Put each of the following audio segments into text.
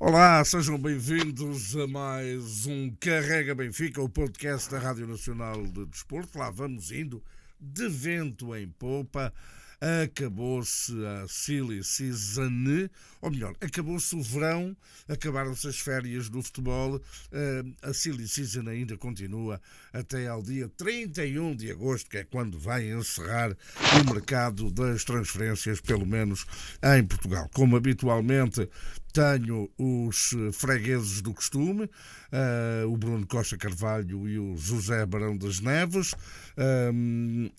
Olá, sejam bem-vindos a mais um Carrega Benfica, o podcast da Rádio Nacional de Desporto. Lá vamos indo, de vento em popa. Acabou-se a silly season, ou melhor, acabou-se o verão, acabaram-se as férias do futebol. A silly season ainda continua até ao dia 31 de agosto, que é quando vai encerrar o mercado das transferências, pelo menos em Portugal. Como habitualmente, tenho os fregueses do costume, o Bruno Costa Carvalho e o José Barão das Neves.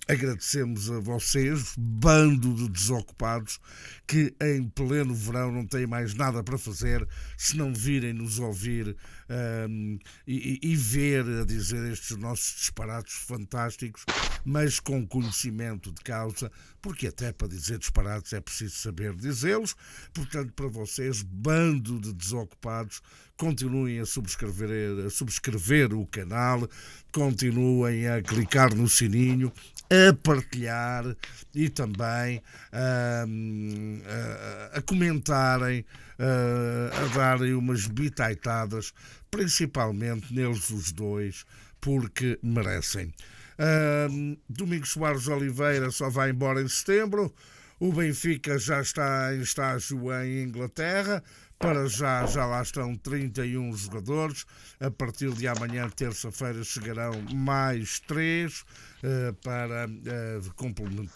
Agradecemos a vocês, bando de desocupados, que em pleno verão não têm mais nada para fazer se não virem nos ouvir e ver a dizer estes nossos disparates fantásticos, mas com conhecimento de causa, porque até para dizer disparates é preciso saber dizê-los. Portanto, para vocês, bando de desocupados, continuem a subscrever o canal, continuem a clicar no sininho, a partilhar e também a comentarem, a darem umas bitaitadas, principalmente neles os dois, porque merecem. Domingos Soares Oliveira só vai embora em setembro. O Benfica já está em estágio em Inglaterra. Para já lá estão 31 jogadores. A partir de amanhã, terça-feira, chegarão mais 3 para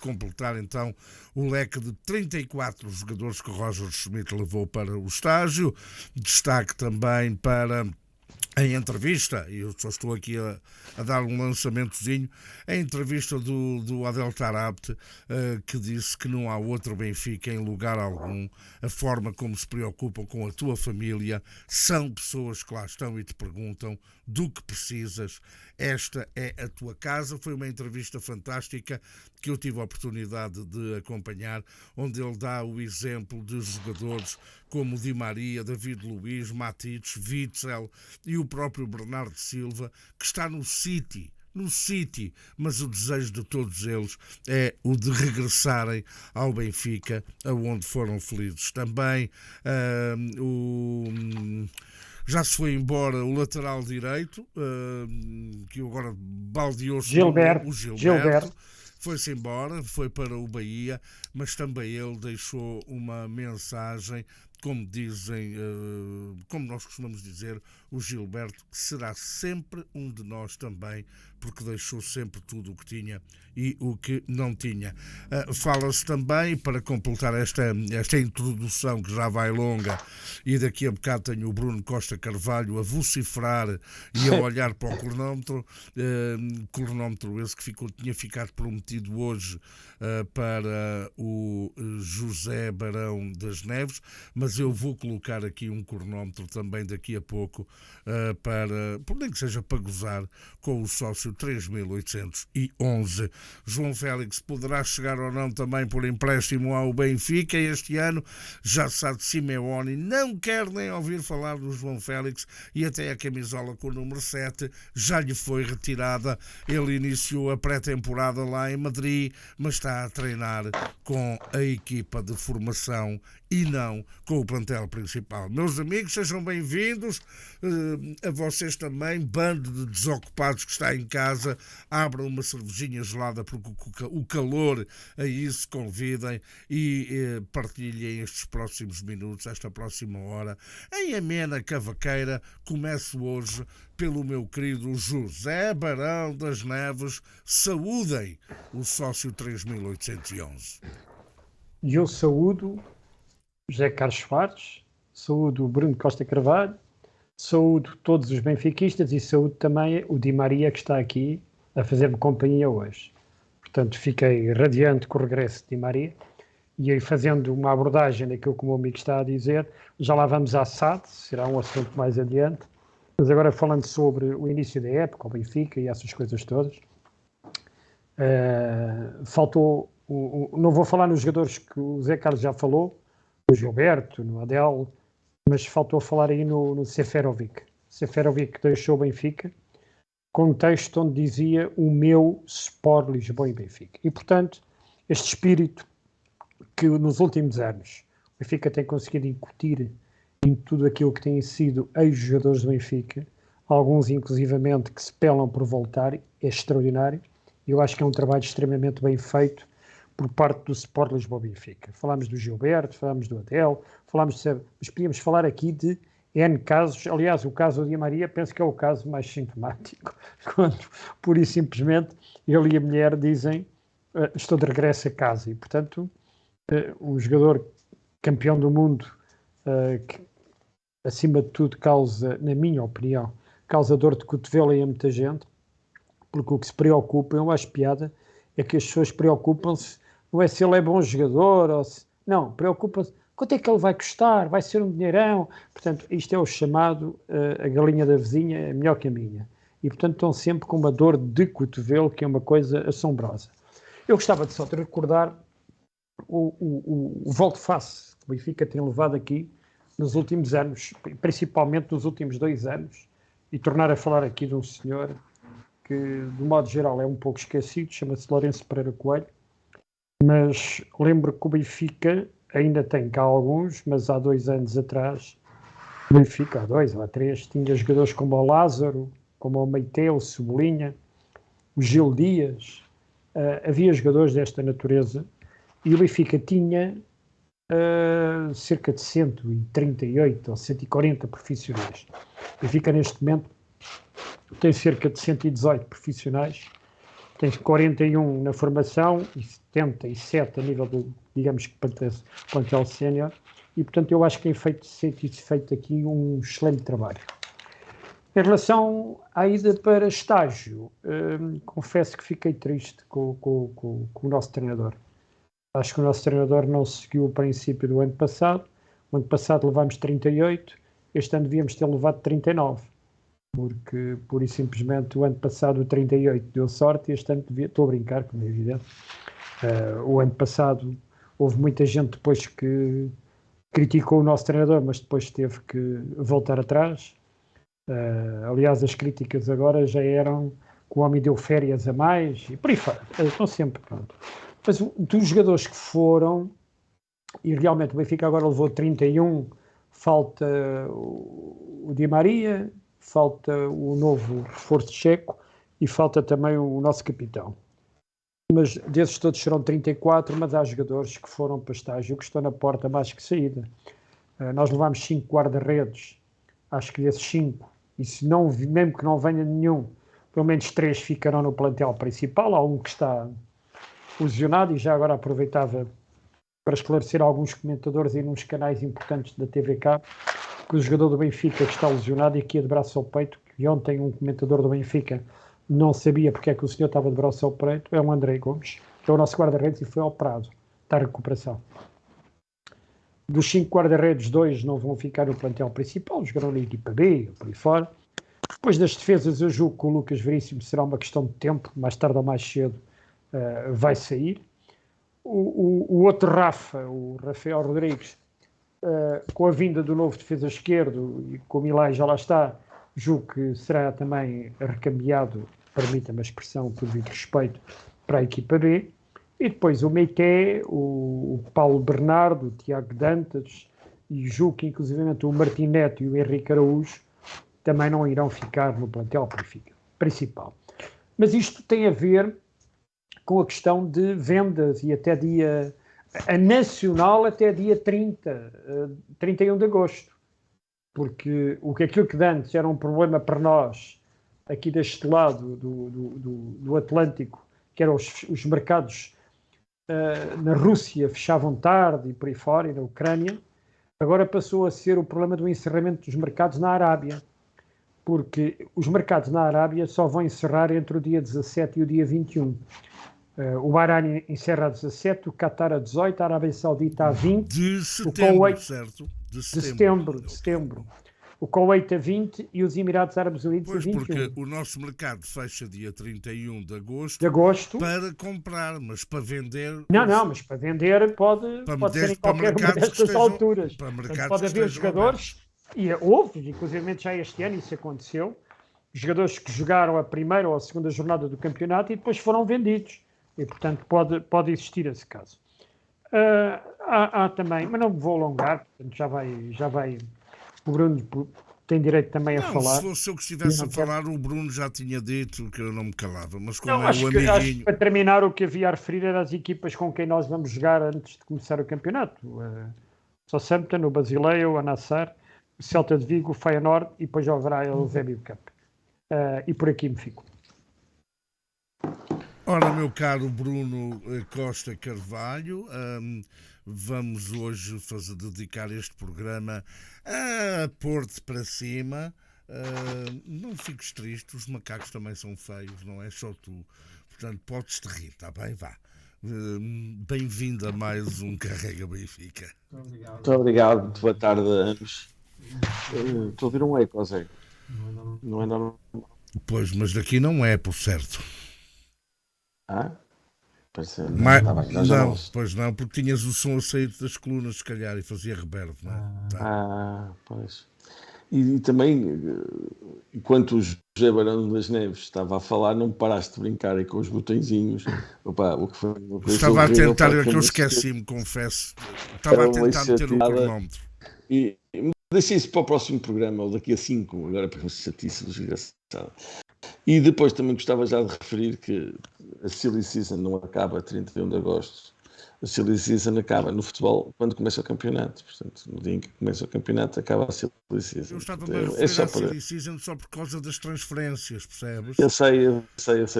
completar então o leque de 34 jogadores que o Roger Schmidt levou para o estágio. Destaque também para em entrevista, e eu só estou aqui a dar um lançamentozinho, a entrevista do Adel Tarabt, que disse que não há outro Benfica em lugar algum. A forma como se preocupam com a tua família, são pessoas que lá estão e te perguntam do que precisas. Esta é a tua casa. Foi uma entrevista fantástica que eu tive a oportunidade de acompanhar, onde ele dá o exemplo de jogadores como Di Maria, David Luiz, Matites, Witzel e o próprio Bernardo Silva, que está no City, mas o desejo de todos eles é o de regressarem ao Benfica, aonde foram felizes. Também já se foi embora o lateral direito, que agora baldeou-se o Gilberto. Foi-se embora, foi para o Bahia, mas também ele deixou uma mensagem, como dizem, como nós costumamos dizer, o Gilberto, que será sempre um de nós também, porque deixou sempre tudo o que tinha e o que não tinha. Fala-se também, para completar esta introdução que já vai longa, e daqui a bocado tenho o Bruno Costa Carvalho a vociferar e a olhar para o cronómetro esse que tinha ficado prometido hoje para o José Barão das Neves, mas eu vou colocar aqui um cronómetro também daqui a pouco, por nem que seja para gozar, com o sócio 3811. João Félix poderá chegar ou não também por empréstimo ao Benfica este ano. Já sabe, Simeone não quer nem ouvir falar do João Félix, e até a camisola com o número 7 já lhe foi retirada. Ele iniciou a pré-temporada lá em Madrid, mas está a treinar com a equipa de formação e não com o plantel principal. Meus amigos, sejam bem-vindos, a vocês também, bando de desocupados que está em casa. Abram uma cervejinha gelada, porque o calor a isso convidem, e partilhem estes próximos minutos, esta próxima hora, em amena cavaqueira. Começo hoje pelo meu querido José Barão das Neves. Saúdem o sócio 3811. E eu saúdo José Carlos Soares, saúdo o Bruno Costa Carvalho, saúdo todos os benfiquistas e saúdo também o Di Maria, que está aqui a fazer-me companhia hoje. Portanto, fiquei radiante com o regresso de Di Maria, e aí, fazendo uma abordagem daquilo que o meu amigo está a dizer, já lá vamos à SAD, será um assunto mais adiante, mas agora falando sobre o início da época, o Benfica e essas coisas todas, faltou, não vou falar nos jogadores que o Zé Carlos já falou, no Gilberto, no Adel, mas faltou falar aí no Seferovic. Seferovic deixou o Benfica com um texto onde dizia: o meu Sport Lisboa e Benfica. E, portanto, este espírito que nos últimos anos o Benfica tem conseguido incutir em tudo aquilo que têm sido ex-jogadores do Benfica, alguns inclusivamente que se pelam por voltar, é extraordinário. Eu acho que é um trabalho extremamente bem feito por parte do Sport Lisboa Benfica. Falámos do Gilberto, falámos do Adel, mas podíamos falar aqui de N casos. Aliás, o caso do Di Maria penso que é o caso mais sintomático, quando pura e simplesmente ele e a mulher dizem estou de regresso a casa. E, portanto, um jogador campeão do mundo que, acima de tudo, causa, na minha opinião, causa dor de cotovelo a muita gente, porque o que se preocupa, eu acho piada, é que as pessoas preocupam-se, não é se ele é bom jogador, ou se... não, preocupam-se, quanto é que ele vai custar, vai ser um dinheirão, portanto, isto é o chamado, a galinha da vizinha é melhor que a minha, e portanto estão sempre com uma dor de cotovelo, que é uma coisa assombrosa. Eu gostava de só te recordar o volte-face que o Benfica tem levado aqui nos últimos anos, principalmente nos últimos 2 anos, e tornar a falar aqui de um senhor que, de modo geral, é um pouco esquecido, chama-se Lourenço Pereira Coelho, mas lembro que o Benfica ainda tem cá alguns, mas há 2 anos atrás, o Benfica, há 2 ou há 3, tinha jogadores como o Lázaro, como o Meite, o Cebolinha, o Gil Dias, havia jogadores desta natureza, e o Benfica tinha cerca de 138 ou 140 profissionais. O Benfica, neste momento, tem cerca de 118 profissionais, tem 41 na formação e 77 a nível do, digamos que plantel sénior, e portanto eu acho que tem feito aqui um excelente trabalho. Em relação à ida para estágio, confesso que fiquei triste com o nosso treinador. Acho que o nosso treinador não seguiu o princípio do ano passado. O ano passado levámos 38, este ano devíamos ter levado 39, porque, pura e simplesmente, o ano passado o 38 deu sorte e este ano estou a brincar, como é evidente. O ano passado houve muita gente depois que criticou o nosso treinador, mas depois teve que voltar atrás. Aliás, as críticas agora já eram que o homem deu férias a mais e por aí fora. Estão sempre pronto. Mas dos jogadores que foram, e realmente o Benfica agora levou 31, falta o Di Maria, falta o novo reforço checo e falta também o nosso capitão. Mas desses todos serão 34, mas há jogadores que foram para estágio que estão na porta mais que saída. Nós levámos 5 guarda-redes, acho que desses 5, e se não, mesmo que não venha nenhum, pelo menos 3 ficarão no plantel principal. Há um que está lesionado, e já agora aproveitava para esclarecer alguns comentadores e nos canais importantes da TV Cabo que o jogador do Benfica que está lesionado e que ia de braço ao peito, que ontem um comentador do Benfica não sabia porque é que o senhor estava de braço ao peito, é o André Gomes, que é o nosso guarda-redes e foi operado, está em recuperação. Dos 5 guarda-redes, 2 não vão ficar no plantel principal, jogarão na equipa B, por aí fora. Depois das defesas, eu julgo que o Lucas Veríssimo será uma questão de tempo, mais tarde ou mais cedo vai sair. O outro Rafa, o Rafael Rodrigues, com a vinda do novo defesa esquerdo e com o Milai já lá está, julgo que será também recambiado, permita-me a expressão, por devido respeito, para a equipa B. E depois o Meite, o Paulo Bernardo, o Tiago Dantas e julgo que inclusivamente o Martim Neto e o Henrique Araújo também não irão ficar no plantel principal. Mas isto tem a ver com a questão de vendas e até a nacional até dia 31 de agosto. Porque aquilo que antes era um problema para nós, aqui deste lado do Atlântico, que eram os mercados na Rússia fechavam tarde e por aí fora, e na Ucrânia, agora passou a ser o problema do encerramento dos mercados na Arábia. Porque os mercados na Arábia só vão encerrar entre o dia 17 e o dia 21. O Bahrein encerra a 17, o Qatar a 18, a Arábia Saudita a 20. De setembro, Kuwait, certo? De setembro. O Kuwait a 20 e os Emirados Árabes Unidos a 21. Porque o nosso mercado fecha dia 31 de agosto para comprar, mas para vender... Não, mas para vender pode ser em qualquer uma destas alturas. Pode haver jogadores, e houve, inclusive já este ano isso aconteceu, jogadores que jogaram a primeira ou a segunda jornada do campeonato e depois foram vendidos. E, portanto, pode existir esse caso. Há também, mas não me vou alongar, portanto, já vai O Bruno tem direito também a Não, falar. se fosse eu que estivesse a falar, o Bruno já tinha dito que eu não me calava, mas como Não, é o acho que amiguinho... para terminar o que havia a referir era as equipas com quem nós vamos jogar antes de começar o campeonato. Southampton, o Basileia, o Al-Nassr, o Celta de Vigo, o Feyenoord e depois já haverá o Zébio Cup. E por aqui me fico. Ora, meu caro Bruno Costa Carvalho, vamos hoje dedicar este programa a pôr-te para cima. Não fiques triste, os macacos também são feios, não é só tu. Portanto, podes-te rir, está bem? Vá. Bem-vindo a mais um Carrega Benfica. Muito obrigado, boa tarde a ambos. Estou a ouvir um eco, Zé. Não é normal. Pois, mas daqui não é, por certo. Parece, Mas, tá bem, não, pois não, porque tinhas o som a sair das colunas, se calhar, e fazia reverb, não é? Pois. E também, enquanto o José Barão das Neves estava a falar, não paraste de brincar aí com os botõezinhos. Opa, o que foi estava horrível, a tentar, que eu esqueci-me, confesso. Estava a tentar meter o cronómetro. E deixei isso para o próximo programa, ou daqui a 5, agora para os chatices, desgraçado. E depois também gostava já de referir que a Silly Season não acaba a 31 de agosto. A Silly Season acaba no futebol quando começa o campeonato. Portanto, no dia em que começa o campeonato, acaba a Silly Season. Eu estava-me a referir à Silly Season só por causa das transferências, percebes? Eu sei,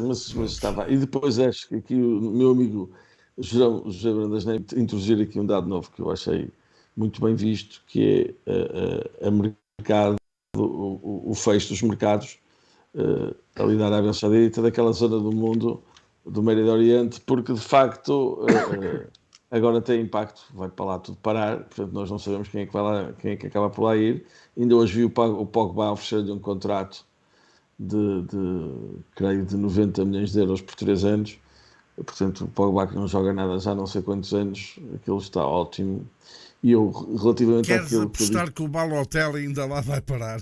mas estava... E depois acho que aqui o meu amigo José Brandas Neves introduzir aqui um dado novo que eu achei muito bem visto, que é a mercado, o fecho dos mercados ali da Arábia Saudita, daquela zona do mundo, do Médio Oriente, porque de facto agora tem impacto, vai para lá tudo parar, portanto nós não sabemos quem é que vai lá, quem é que acaba por lá ir. Ainda hoje vi o Pogba oferecer-lhe um contrato creio, de 90 milhões de euros por 3 anos, portanto o Pogba que não joga nada já há não sei quantos anos, aquilo está ótimo. E eu, relativamente Queres àquilo apostar que o Balotelli ainda lá vai parar?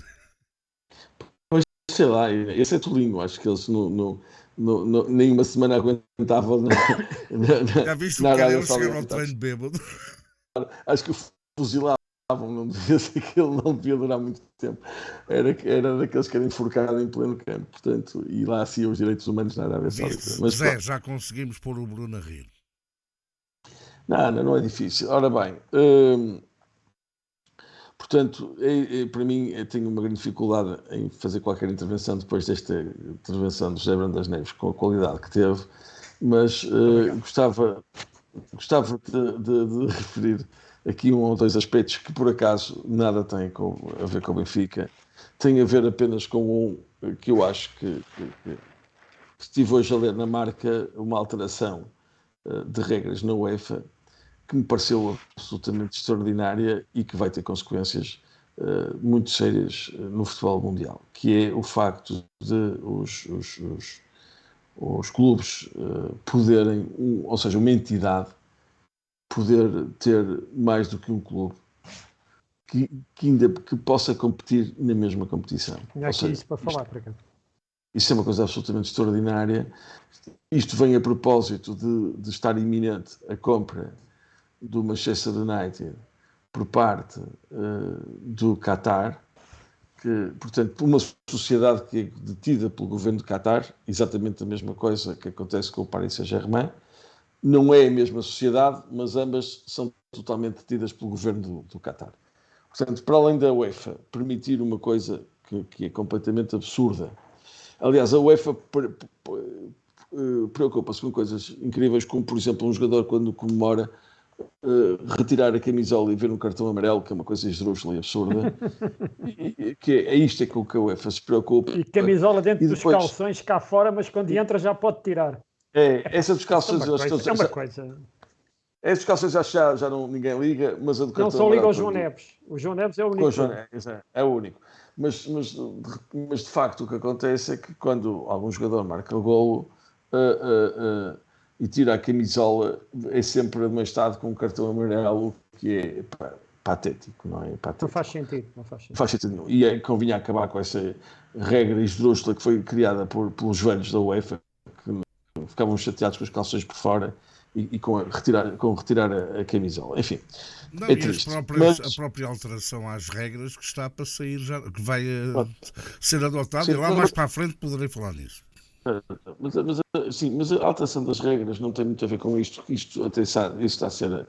Pois, sei lá, esse é tolinho, acho que eles nem uma semana aguentavam Já viste o Carelo chegar ao treino bêbado? Acho que o fuzilavam, não devia ser que ele não devia durar muito tempo. Era daqueles que eram enforcados em pleno campo, portanto, e lá assim os direitos humanos na Arábia Saudita. Mas Zé, já conseguimos pôr o Bruno a rir. Não é difícil. Ora bem, portanto, para mim, eu tenho uma grande dificuldade em fazer qualquer intervenção depois desta intervenção do José Brandas Neves, com a qualidade que teve, mas gostava de referir aqui um ou dois aspectos que, por acaso, nada têm a ver com o Benfica. Tem a ver apenas com um que eu acho que estive hoje a ler na Marca, uma alteração de regras na UEFA, que me pareceu absolutamente extraordinária e que vai ter consequências muito sérias no futebol mundial, que é o facto de os clubes poderem, ou seja, uma entidade poder ter mais do que um clube que possa competir na mesma competição. Tinha aqui isso para falar, por acaso. Isso é uma coisa absolutamente extraordinária. Isto vem a propósito de estar iminente a compra do Manchester United por parte do Qatar, que, portanto, uma sociedade que é detida pelo governo do Qatar, exatamente a mesma coisa que acontece com o Paris Saint-Germain. Não é a mesma sociedade, mas ambas são totalmente detidas pelo governo do Qatar. Portanto, para além da UEFA permitir uma coisa que é completamente absurda, aliás, a UEFA preocupa-se com coisas incríveis, como, por exemplo, um jogador, quando comemora, retirar a camisola e ver um cartão amarelo, que é uma coisa esdrúxula e absurda. É isto com que a UEFA se preocupa. E camisola dentro dos calções cá fora, mas quando entra já pode tirar. Essa dos calções... É uma coisa... Essa dos calções já ninguém liga, mas a do cartão não só liga ao João Neves. O João Neves é o único. É o único. Mas de facto o que acontece é que quando algum jogador marca o golo e tira a camisola, é sempre amonestado com um cartão amarelo, que é patético, não é? Patético. Não faz sentido. Não faz sentido nenhum. E convinha acabar com essa regra esdrúxula que foi criada pelos velhos da UEFA, que ficavam chateados com os calções por fora e com retirar a camisola. Enfim, Não, é e triste. a própria alteração às regras que está para sair já, que vai ser adotada, e lá mais para a frente poderei falar nisso. Mas a alteração das regras não tem muito a ver com isto. Isto está a ser,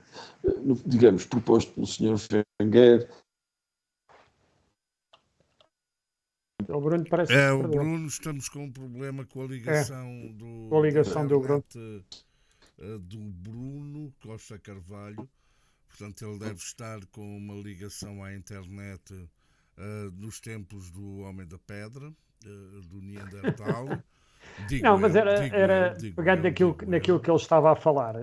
digamos, proposto pelo Sr. Wenger. O Bruno parece que O Bruno, estamos com um problema com a ligação com a ligação do Bruno. Do Bruno Costa Carvalho. Portanto, ele deve estar com uma ligação à internet nos tempos do Homem da Pedra, do Neandertal. Não, mas era pegando naquilo que ele estava a falar,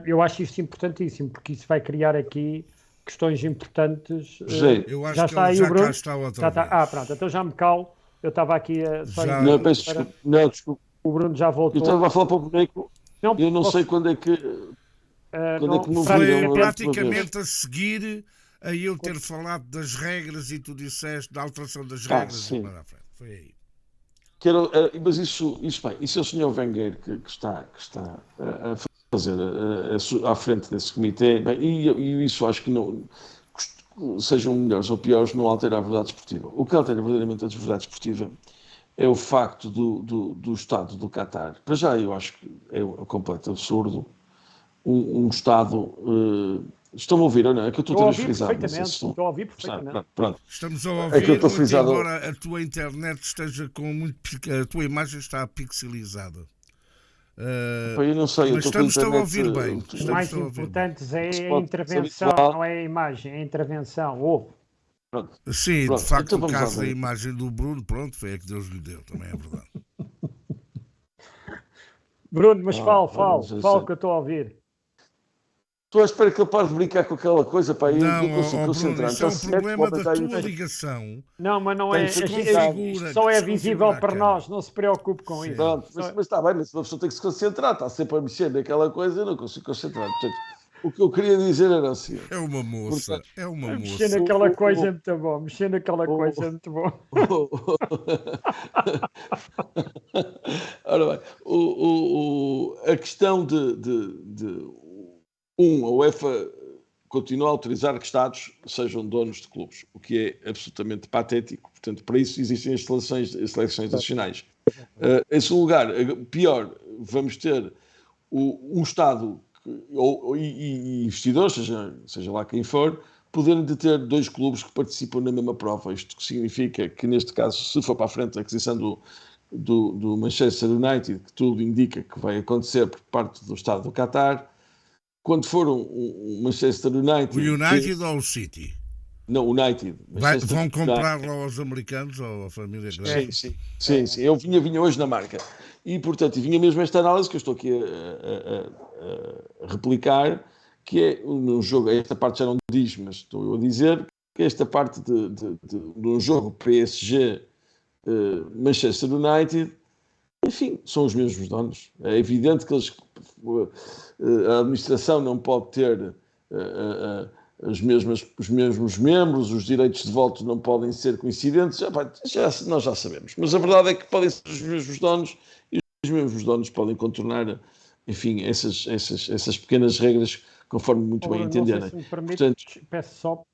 eu acho isto importantíssimo, porque isso vai criar aqui questões importantes. Eu acho já que está aí já o Bruno. Cá está outra vez. Pronto, então já me calo. Eu estava aqui desculpa. O Bruno já voltou. Eu estava a falar para o boneco. Eu não sei quando é que. Quando é que me foi praticamente a seguir a eu ter falado das regras e tu disseste da alteração das regras. Sim. Foi aí. Mas isso é o Sr. Wenger que está a fazer à frente desse comitê. Bem, e isso acho que não, sejam melhores ou piores, não altera a verdade esportiva. O que altera verdadeiramente a verdade esportiva é o facto do Estado do Qatar. Para já, eu acho que é um completo absurdo um Estado. Estão a ouvir ou não? É que eu estou a transfrisar. Estou a ouvir perfeitamente. Pronto. Estamos a ouvir, que eu estou frisado. Embora a tua internet esteja com muito. A tua imagem está pixelizada. Eu não sei, mas estamos a ouvir bem. O mais importante é a intervenção, não é a imagem, é a intervenção. Pronto. Sim, de facto, então, o caso da imagem do Bruno, pronto, foi a que Deus lhe deu, também é verdade. Bruno, mas fala que eu estou a ouvir. Estou à espera que ele pare de brincar com aquela coisa, pá, eu não consigo concentrar. Bruno, isso é um problema da tua ligação. Não, mas não é. Só é visível para nós, não se preocupe com isso. Pronto, mas está bem, mas uma pessoa tem que se concentrar, está sempre a mexer naquela coisa, eu não consigo concentrar. Portanto, o que eu queria dizer era assim. É uma moça, Mexer naquela coisa é muito bom, mexer naquela coisa é muito bom. Ora bem, a questão a UEFA continua a autorizar que Estados sejam donos de clubes, o que é absolutamente patético. Portanto, para isso existem as seleções nacionais. Em segundo lugar, pior, vamos ter um Estado e investidores, seja lá quem for, poderem de ter dois clubes que participam na mesma prova. Isto significa que, neste caso, se for para a frente a aquisição do Manchester United, que tudo indica que vai acontecer por parte do Estado do Qatar, quando for o Manchester United... O United ou o City? Não, o United. Vão comprar lá aos americanos ou à família grande? Sim. Eu vinha hoje na marca. E, portanto, vinha mesmo esta análise que eu estou aqui a replicar, que é no jogo, esta parte já não diz, mas estou a dizer, que esta parte de um jogo PSG Manchester United, enfim, são os mesmos donos. É evidente que a administração não pode ter os mesmos membros, os direitos de voto não podem ser coincidentes, nós já sabemos. Mas a verdade é que podem ser os mesmos donos e os mesmos donos podem contornar, enfim, essas pequenas regras conforme muito bem entenderem. Se me permite, peço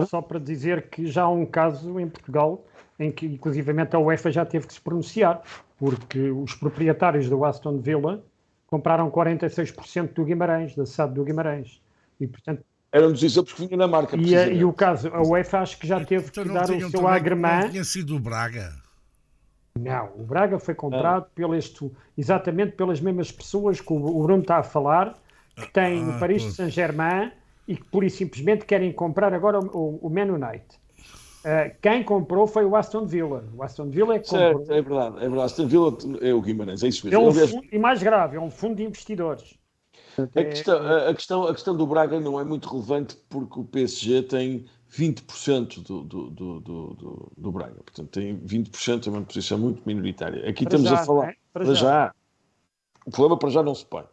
só para dizer que já há um caso em Portugal em que, inclusivamente, a UEFA já teve que se pronunciar, porque os proprietários do Aston Villa compraram 46% do Guimarães, da SAD do Guimarães. E, portanto, era um dos exemplos que vinha na marca. E o caso, a UEFA acho que já teve que dar o seu agremã. Não tinha sido o Braga? Não, o Braga foi comprado exatamente pelas mesmas pessoas que o Bruno está a falar, que têm o Paris Saint-Germain e que pura e simplesmente querem comprar agora o Man United. Quem comprou foi o Aston Villa. O Aston Villa é que comprou. Certo, é verdade. Aston Villa é o Guimarães, é isso mesmo. E mais grave, é um fundo de investidores. A questão do Braga não é muito relevante porque o PSG tem 20% do Braga. Portanto, tem 20%, é uma posição muito minoritária. Aqui para estamos já, a falar... Para já. O problema para já não se põe.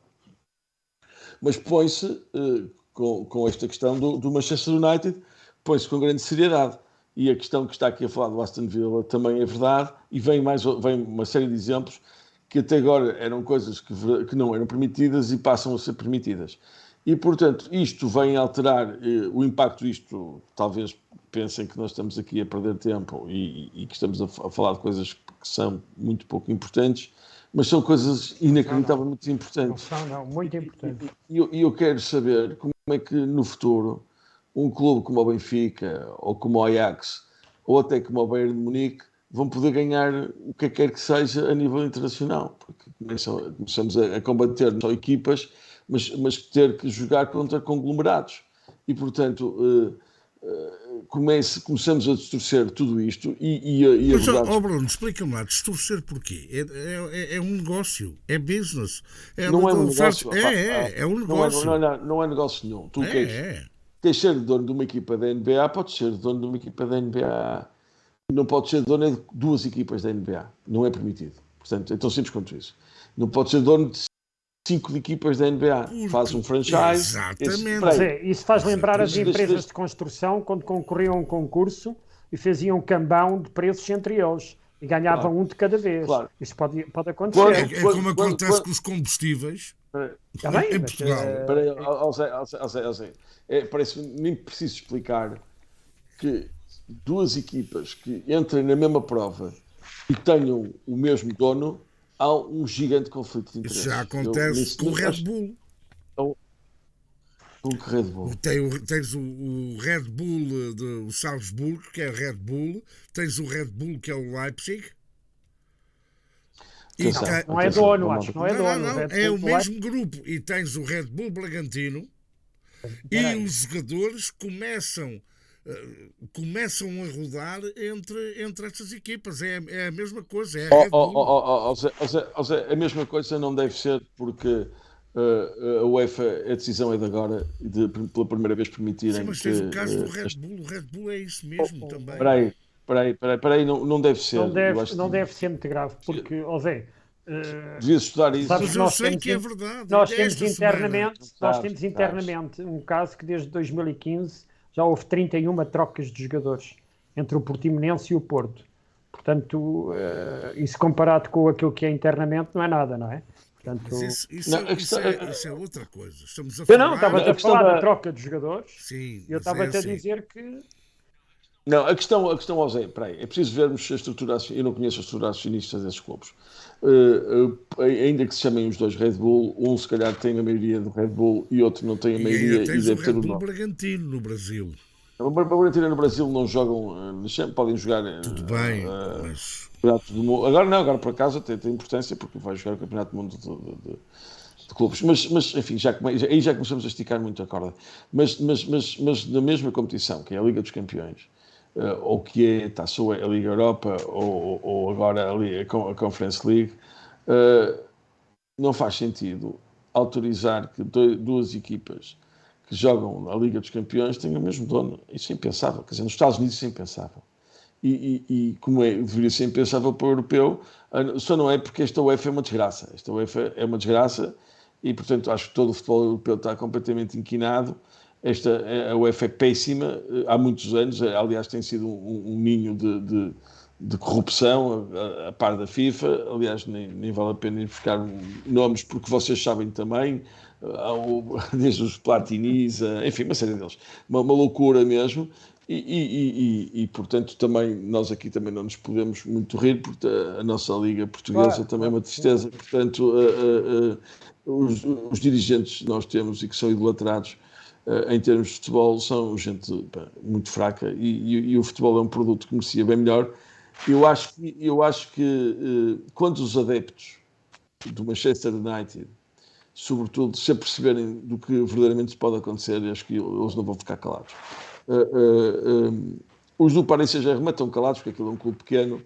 Mas põe-se, com esta questão do Manchester United, põe-se com grande seriedade. E a questão que está aqui a falar do Aston Villa também é verdade. E vem uma série de exemplos que até agora eram coisas que não eram permitidas e passam a ser permitidas. E, portanto, isto vem alterar o impacto disto. Talvez pensem que nós estamos aqui a perder tempo e que estamos a falar de coisas que são muito pouco importantes, mas são coisas inacreditavelmente importantes. Não, muito importantes. E eu quero saber como é que no futuro um clube como o Benfica, ou como o Ajax, ou até como o Bayern de Munique, vão poder ganhar o que quer que seja a nível internacional, porque começamos a combater não só equipas, mas ter que jogar contra conglomerados. E, portanto, começamos a distorcer tudo isto Mas, verdade... Bruno, explica-me lá, distorcer porquê? É um negócio, é business. Não é um negócio. É um negócio. Não é negócio nenhum. Tu queres ser dono de uma equipa da NBA, podes ser dono de uma equipa da NBA. Não podes ser dono de 2 equipas da NBA. Não é permitido. Portanto, é tão simples quanto isso. Não podes ser dono de 5 equipas da NBA. Faz um franchise. Exatamente. Isso faz lembrar as empresas de construção quando concorriam a um concurso e faziam um cambão de preços entre eles. E ganhavam um de cada vez. Claro. Isso pode acontecer. É como acontece com os combustíveis. Está bem, em Portugal. Parece que nem preciso explicar que 2 equipas que entrem na mesma prova e tenham o mesmo dono, há um gigante conflito de interesses. Isso já acontece com o Red Bull. Com o Red Bull. Tens o Red Bull o Salzburgo, que é o Red Bull. Tens o Red Bull, que é o Leipzig. Não é dono, acho que não é dono. Não, é o mesmo grupo. E tens o Red Bull Bragantino. E os jogadores começam a rodar entre estas equipas. É a mesma coisa. É a Red Bull. A mesma coisa não deve ser porque a UEFA, a decisão é de agora, pela primeira vez permitirem. Sim, mas tens o caso do Red Bull. O Red Bull é isso mesmo também. Espera aí, não deve ser. Não deve ser muito grave, porque, devias estudar isso. Mas eu sei que é verdade. Nós temos internamente um caso que desde 2015 já houve 31 trocas de jogadores entre o Portimonense e o Porto. Portanto, isso comparado com aquilo que é internamente não é nada, não é? Portanto, isso é outra coisa. Estamos a falar... Eu estava a falar da troca de jogadores. Sim, eu estava a dizer que... Não, a questão, José, é preciso vermos a estrutura. Eu não conheço a estrutura acionista desses clubes. Ainda que se chamem os 2 Red Bull, um se calhar tem a maioria do Red Bull e outro não tem a maioria e deve ter o Red Bull Bragantino no Brasil. O Bragantino no Brasil não jogam, podem jogar. Tudo bem, mas... Agora por acaso tem importância porque vai jogar o Campeonato do Mundo de clubes. Mas enfim, aí já começamos a esticar muito a corda. Mas na mesma competição, que é a Liga dos Campeões, ou que é a Liga Europa, ou agora a Conference League, não faz sentido autorizar que 2 equipas que jogam na Liga dos Campeões tenham o mesmo dono. Isso é impensável. Quer dizer, nos Estados Unidos isso é impensável. E como deveria ser impensável para o europeu, só não é porque esta UEFA é uma desgraça. Esta UEFA é uma desgraça e, portanto, acho que todo o futebol europeu está completamente inquinado. A UEFA é péssima há muitos anos. Aliás, tem sido um ninho de corrupção a par da FIFA. Aliás, nem vale a pena ir buscar nomes, porque vocês sabem também, desde os Platinis, enfim, uma série deles. Uma loucura mesmo. E, portanto, também nós aqui também não nos podemos muito rir, porque a nossa Liga Portuguesa também é uma tristeza. Portanto, os dirigentes que nós temos e que são idolatrados em termos de futebol são gente muito fraca e o futebol é um produto que merecia bem melhor. Eu acho que quando os adeptos do Manchester United, sobretudo, se aperceberem do que verdadeiramente pode acontecer, acho que eles não vão ficar calados. Os do Paris Saint-Germain estão calados porque aquilo é um clube pequeno,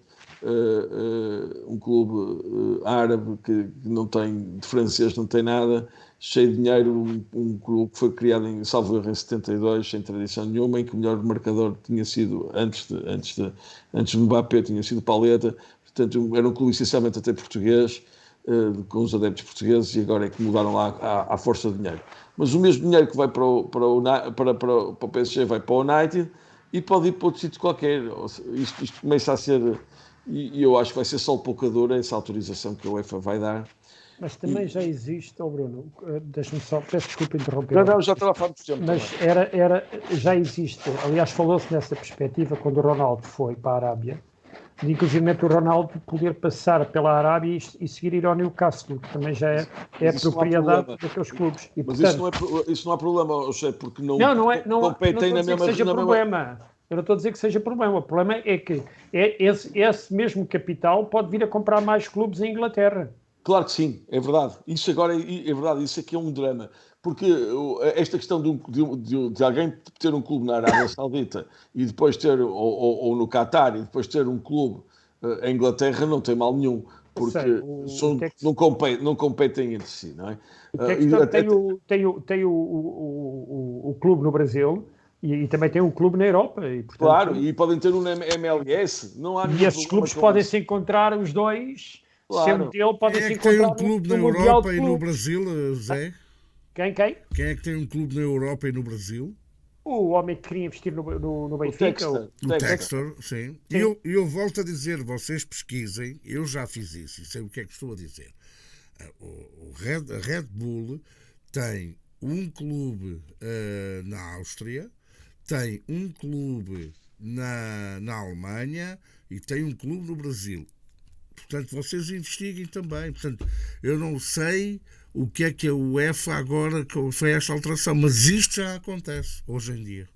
um clube árabe que não tem, de francês não tem nada, cheio de dinheiro, um clube que foi criado em salvo erro em 72, sem tradição nenhuma, em que o melhor marcador tinha sido, antes de Mbappé, tinha sido Pauleta. Portanto, era um clube essencialmente até português, com os adeptos portugueses, e agora é que mudaram lá à força de dinheiro. Mas o mesmo dinheiro que vai para o PSG vai para o United e pode ir para outro sítio qualquer. Isto começa a ser E eu acho que vai ser só pouca dor essa autorização que a UEFA vai dar. Mas também já existe, Bruno, deixa-me só, peço desculpa interromper. Não, já estava a falar de tempo. Mas já existe, aliás, falou-se nessa perspectiva quando o Ronaldo foi para a Arábia, de inclusive o Ronaldo poder passar pela Arábia e seguir ir ao Newcastle, que também já é propriedade daqueles clubes. E, mas portanto, isso não há problema, José, porque não competem na mesma... Eu não estou a dizer que seja problema. O problema é que esse mesmo capital pode vir a comprar mais clubes em Inglaterra. Claro que sim, é verdade. Isso agora é verdade, isso aqui é um drama. Porque esta questão de alguém ter um clube na Arábia Saudita e depois ter, ou no Qatar, e depois ter um clube em Inglaterra não tem mal nenhum, porque não competem entre si, não é? Tem o clube no Brasil e também tem um clube na Europa. E, portanto, claro, e podem ter um MLS. Não há e esses clubes podem se encontrar os dois... Claro. Quem é que tem um clube na Europa e no Brasil, Zé? Quem? Quem é que tem um clube na Europa e no Brasil? O homem que queria investir no Benfica. O Textor, sim. E eu volto a dizer, vocês pesquisem, eu já fiz isso e sei o que é que estou a dizer. A Red Bull tem um clube na Áustria, tem um clube na Alemanha e tem um clube no Brasil. Portanto, vocês investiguem também. Portanto, eu não sei o que é que a UEFA agora foi esta alteração, mas isto já acontece hoje em dia.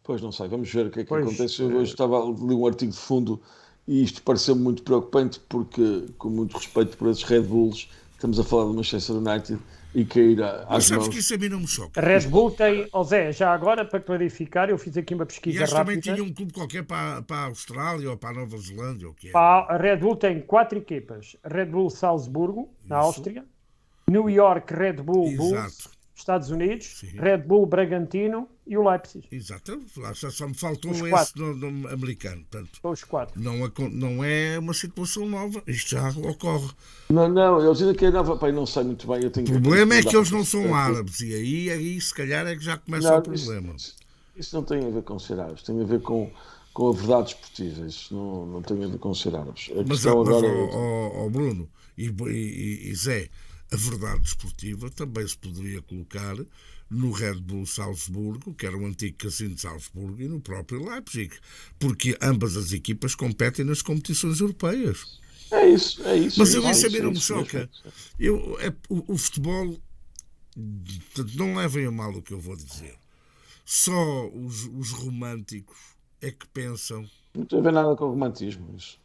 Pois não sei, vamos ver o que é que acontece. Eu hoje li um artigo de fundo e isto pareceu muito preocupante porque, com muito respeito por esses Red Bulls, estamos a falar do Manchester United e cair às mas sabes mãos. que isso a mim não me choca. A Red Bull tem, Zé, já agora para clarificar, eu fiz aqui uma pesquisa rápida. Também tinha um clube qualquer para a Austrália ou para a Nova Zelândia, ou o que é? A Red Bull tem 4 equipas. Red Bull Salzburgo, na Áustria. New York Red Bull Bulls, Estados Unidos. Sim. Red Bull Bragantino e o Leipzig. Exato. Só me faltou esse no americano. Portanto, os 4. Não é uma situação nova. Isto já ocorre. Não, eles ainda querem nova. Pai, não sei muito bem. O problema é que eles não são árabes. E aí se calhar é que já começa o problema. Isso não tem a ver com ser árabes. Tem a ver com a verdade esportiva. Isso não tem a ver com ser árabes. Mas Bruno e Zé, a verdade desportiva também se poderia colocar no Red Bull Salzburgo, que era o antigo Casino de Salzburgo, e no próprio Leipzig, porque ambas as equipas competem nas competições europeias. É isso. Mas isso a mim não me choca. O futebol, não levem a mal o que eu vou dizer. Só os românticos é que pensam. Não tem a ver nada com romantismo, isso.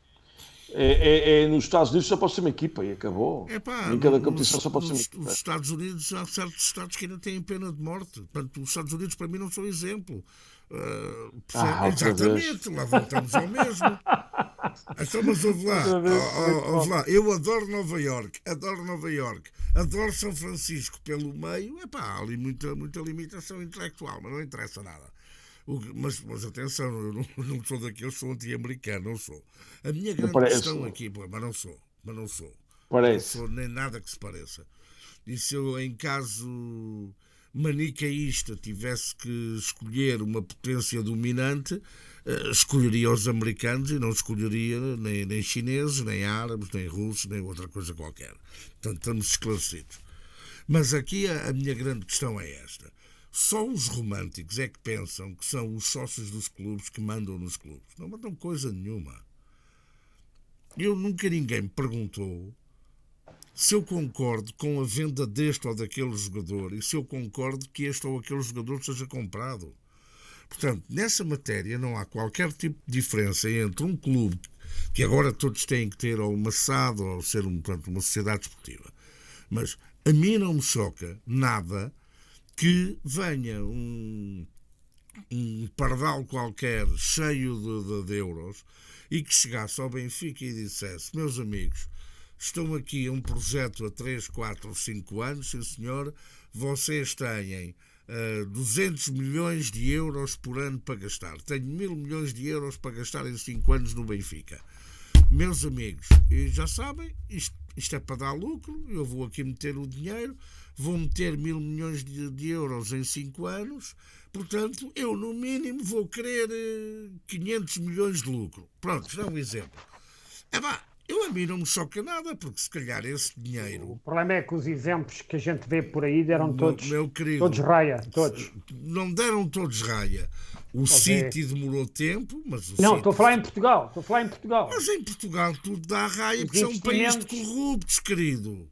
Nos Estados Unidos só pode ser uma equipa e acabou. Em cada competição só pode ser uma equipa. Nos Estados Unidos há certos estados que ainda têm pena de morte. Portanto, os Estados Unidos para mim não são exemplo. Exatamente, lá voltamos ao mesmo. Então, mas ouve lá. Eu adoro Nova York, adoro São Francisco pelo meio. Há ali muita limitação intelectual, mas não interessa nada. Mas atenção, eu não sou daqueles que sou anti-americano, não sou. A minha grande questão aqui, mas não sou. Parece. Não sou nem nada que se pareça. E se eu, em caso manicaísta, tivesse que escolher uma potência dominante, escolheria os americanos e não escolheria nem chineses, nem árabes, nem russos, nem outra coisa qualquer. Portanto, estamos esclarecidos. Mas aqui a minha grande questão é esta. Só os românticos é que pensam que são os sócios dos clubes que mandam nos clubes. Não mandam coisa nenhuma. Nunca ninguém me perguntou se eu concordo com a venda deste ou daquele jogador e se eu concordo que este ou aquele jogador seja comprado. Portanto, nessa matéria não há qualquer tipo de diferença entre um clube que agora todos têm que ter ou uma SAD ou ser uma sociedade esportiva. Mas a mim não me choca nada que venha um pardal qualquer cheio de euros e que chegasse ao Benfica e dissesse: meus amigos, estão aqui um projeto a 3, 4, 5 anos, sim senhor, vocês têm 200 milhões de euros por ano para gastar, tenho 1.000 milhões de euros para gastar em 5 anos no Benfica. Meus amigos, já sabem, isto é para dar lucro, eu vou aqui meter o dinheiro, vou meter 1.000 milhões de euros em 5 anos, portanto, eu no mínimo vou querer 500 milhões de lucro. Pronto, isto é um exemplo. A mim não me choca nada, porque se calhar esse O dinheiro, problema é que os exemplos que a gente vê por aí deram todos, meu querido, todos raia, todos. não deram todos raia. O Pois é. City demorou tempo, mas o Não, City... estou a falar em Portugal, estou a falar em Portugal. Mas em Portugal tudo dá raia, Os porque é um país de investimentos- corruptos, querido.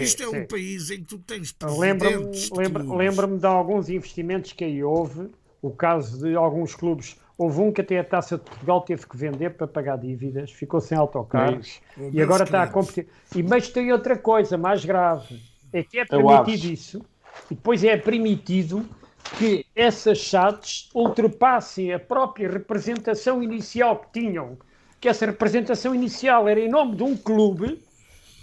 Isto é um país em que tu tens presidentes de clubes. Lembro-me de alguns investimentos que aí houve, o caso de alguns clubes, houve um que até a Taça de Portugal teve que vender para pagar dívidas, ficou sem autocarros Oh, e meus agora está a queridos. competir. Mas tem outra coisa mais grave, é que é o permitido Aves. isso e depois é permitido que essas SADs ultrapassem a própria representação inicial que tinham, que essa representação inicial era em nome de um clube,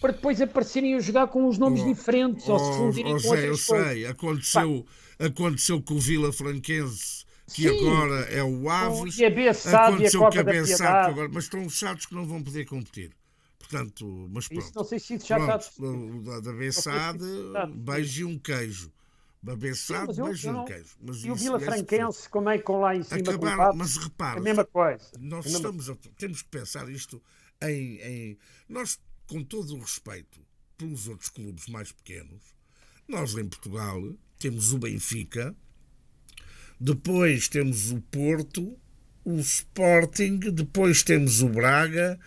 para depois aparecerem a jogar com os nomes diferentes ou se fundirem com Zé, eu outras coisas. sei, aconteceu com o Vila Franquense, que Sim. agora é o Aves, E a Bessade e a aconteceu com Copa a da Bessade, Piedade. agora, mas estão chatos que não vão poder competir. Portanto, mas pronto. Isso não sei se isso já está Pronto, da Bessade, está definido. beijo e um queijo. Da Bessade, mas eu beijo e um não- queijo. Mas E o isso- Vila esse Franquense, como é que com lá em cima com o acabaram, empate, mas é repara, a mesma coisa. nós É a mesma- temos que pensar isto nós, com todo o respeito pelos outros clubes mais pequenos, nós em Portugal temos o Benfica, depois temos o Porto, o Sporting, depois temos o Braga,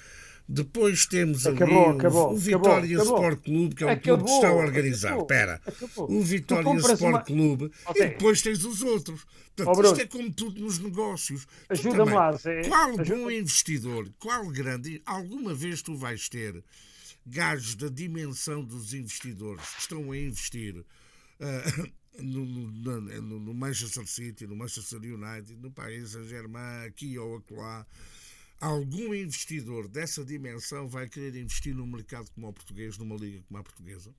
depois temos o Vitória Sport Clube, que é um clube que está a organizar. Espera, o Vitória Sport Clube, e depois tens os outros. Portanto, isto é como tudo nos negócios. Ajuda-me lá, Zé. Qual bom investidor, qual grande, alguma vez tu vais ter gajos da dimensão dos investidores que estão a investir no Manchester City, no Manchester United, no Paris Saint-Germain, aqui ou acolá. Algum investidor dessa dimensão vai querer investir num mercado como o português, numa liga como a portuguesa?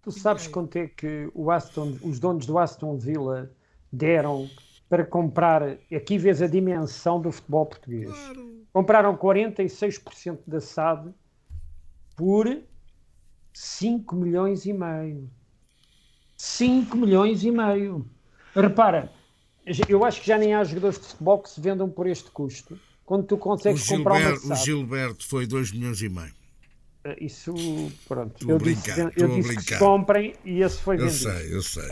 Tu sabes quanto é que os donos do Aston Villa deram para comprar, aqui vês a dimensão do futebol português. Claro. Compraram 46% da SAD por 5 milhões e meio. 5 milhões e meio. Repara, eu acho que já nem há jogadores de futebol que se vendam por este custo. Quando tu consegues comprar uma O SAD. Gilberto foi 2 milhões e meio. Isso, pronto. Estou a brincar, Eu disse que se comprem e esse foi vendido. Eu sei.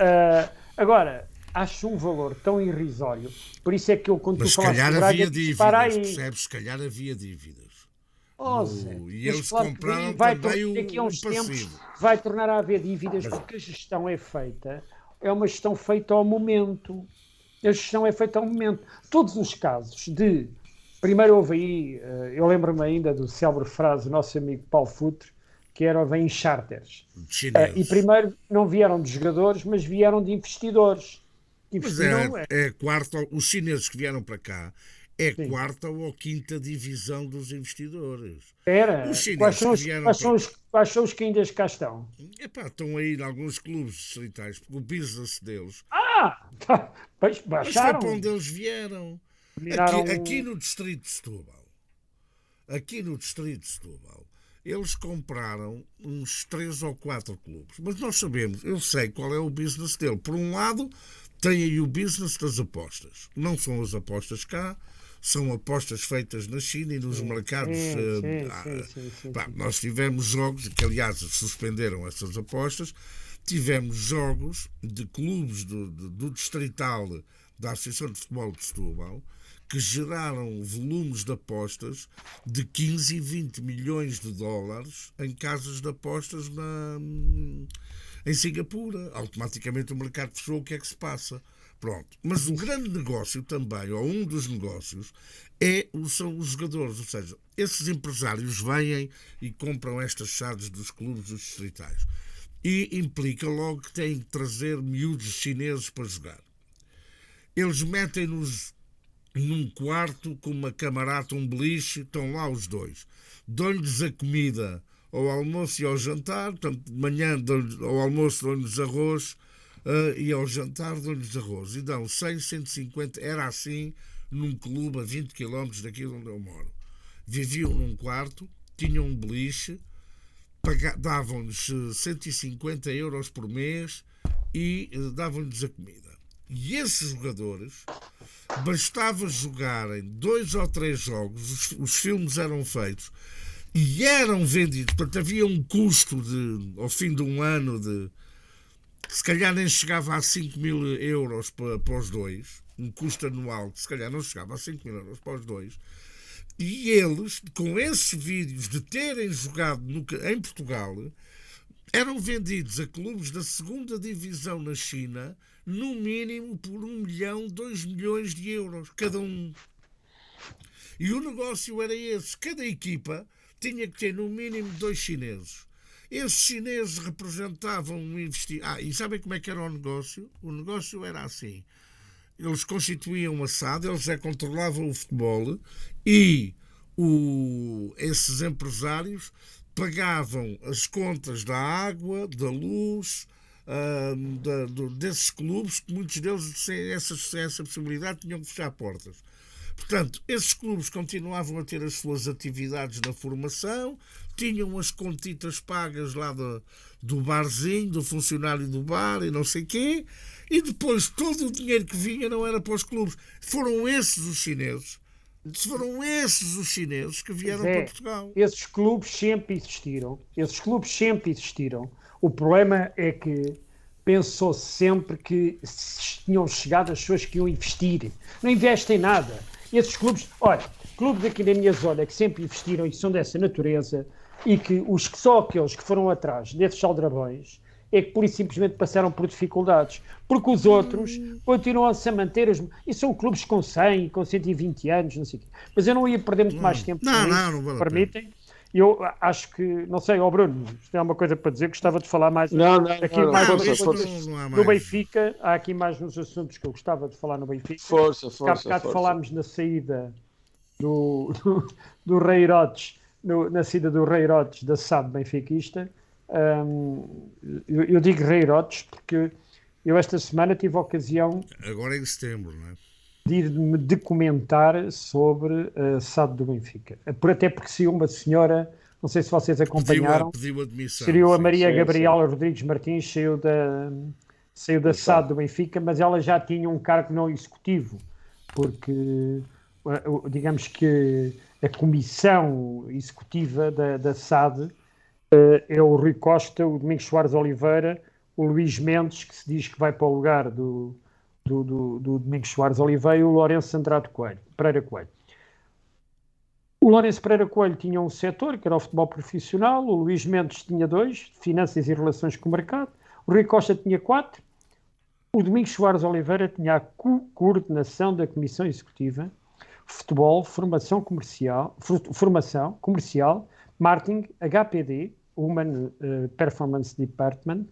Agora, acho um valor tão irrisório. Por isso é que eu, quando Mas tu se falaste calhar do Braga, havia disse, para dívidas, aí. percebes? Se calhar havia dívidas. Zé, E mas eles claro que compraram vai também daqui a o uns passivo. tempos vai tornar a haver dívidas porque a gestão é feita. É uma gestão feita ao momento. A gestão é feita ao momento. Todos os casos de... Primeiro houve aí, eu lembro-me ainda do célebre frase do nosso amigo Paulo Futre, que era vem em charters. E primeiro não vieram de jogadores, mas vieram de investidores. Mas é quarta, os chineses que vieram para cá é sim. Quarta ou quinta divisão dos investidores. Espera, quais são os que ainda cá estão? Estão aí em alguns clubes distritais, porque o business deles... Pois baixaram. Mas foi para onde eles vieram. Aqui no Distrito de Setúbal, eles compraram uns 3 ou 4 clubes. Mas nós sabemos, eu sei qual é o business dele. Por um lado, tem aí o business das apostas. Não são as apostas cá, são apostas feitas na China e nos mercados. Sim. Nós tivemos jogos, que aliás suspenderam essas apostas, tivemos jogos de clubes do Distrital da Associação de Futebol de Setúbal, que geraram volumes de apostas de 15 e 20 milhões de dólares em casas de apostas em Singapura. Automaticamente o mercado fechou. O que é que se passa? Pronto. Mas o grande negócio também, ou um dos negócios, são os jogadores. Ou seja, esses empresários vêm e compram estas chaves dos clubes dos distritais. E implica logo que têm que trazer miúdos chineses para jogar. Eles metem-nos num quarto com uma camarada, um beliche, estão lá os dois. Dão-lhes a comida ao almoço e ao jantar, portanto, de manhã ao almoço dão-lhes arroz e ao jantar dão-lhes arroz. E dão 100, 150, era assim num clube a 20 km daqui onde eu moro. Viviam num quarto, tinham um beliche, davam-lhes 150 euros por mês e davam-lhes a comida. E esses jogadores, bastava jogarem 2 ou 3 jogos, os filmes eram feitos e eram vendidos. Portanto, havia um custo ao fim de um ano se calhar nem chegava a 5.000 euros para os dois, um custo anual que se calhar não chegava a 5.000 euros para os dois. E eles, com esses vídeos de terem jogado em Portugal, eram vendidos a clubes da segunda divisão na China, no mínimo por 1 milhão, 2 milhões de euros, cada um. E o negócio era esse. Cada equipa tinha que ter no mínimo 2 chineses. Esses chineses representavam um investimento. E sabem como é que era o negócio? O negócio era assim. Eles constituíam uma SAD, eles controlavam o futebol e esses empresários pagavam as contas da água, da luz, desses clubes, que muitos deles, sem essa possibilidade, tinham que fechar portas. Portanto, esses clubes continuavam a ter as suas atividades na formação, tinham as contitas pagas lá do barzinho, do funcionário do bar e não sei quê, e depois todo o dinheiro que vinha não era para os clubes. Foram esses os chineses que vieram para Portugal. Esses clubes sempre existiram. O problema é que pensou sempre que tinham chegado as pessoas que iam investir. Não investem em nada. Esses clubes, clubes aqui na minha zona que sempre investiram e são dessa natureza, e que só aqueles que foram atrás desses aldrabões é que pura e simplesmente passaram por dificuldades, porque os outros continuam-se a manter, e são clubes com 100, com 120 anos, não sei o quê. Mas eu não ia perder muito mais tempo com isso, não vale permitem? Eu acho que, não sei, Bruno, se tem alguma coisa para dizer, gostava de falar mais. Não, no Benfica, há aqui mais uns assuntos que eu gostava de falar no Benfica. Força. Falámos na saída do Rei Herodes, na saída do Rei Herodes da SAD benfiquista. Eu digo Rei Herodes porque eu esta semana tive a ocasião, agora em setembro, não é? de me documentar sobre a SAD do Benfica. Até porque saiu uma senhora, não sei se vocês acompanharam, pediu admissão. Saiu a Maria Gabriela Rodrigues Martins, saiu da SAD do Benfica, mas ela já tinha um cargo não executivo, porque digamos que a comissão executiva da SAD é o Rui Costa, o Domingos Soares Oliveira, o Luís Mendes, que se diz que vai para o lugar do Domingos Soares Oliveira, e o Lourenço Andrade Pereira Coelho. O Lourenço Pereira Coelho tinha um setor, que era o futebol profissional, o Luís Mendes tinha 2, finanças e relações com o mercado, o Rui Costa tinha 4, o Domingos Soares Oliveira tinha a coordenação da Comissão Executiva, futebol, formação comercial, marketing, HPD, Human Performance Department,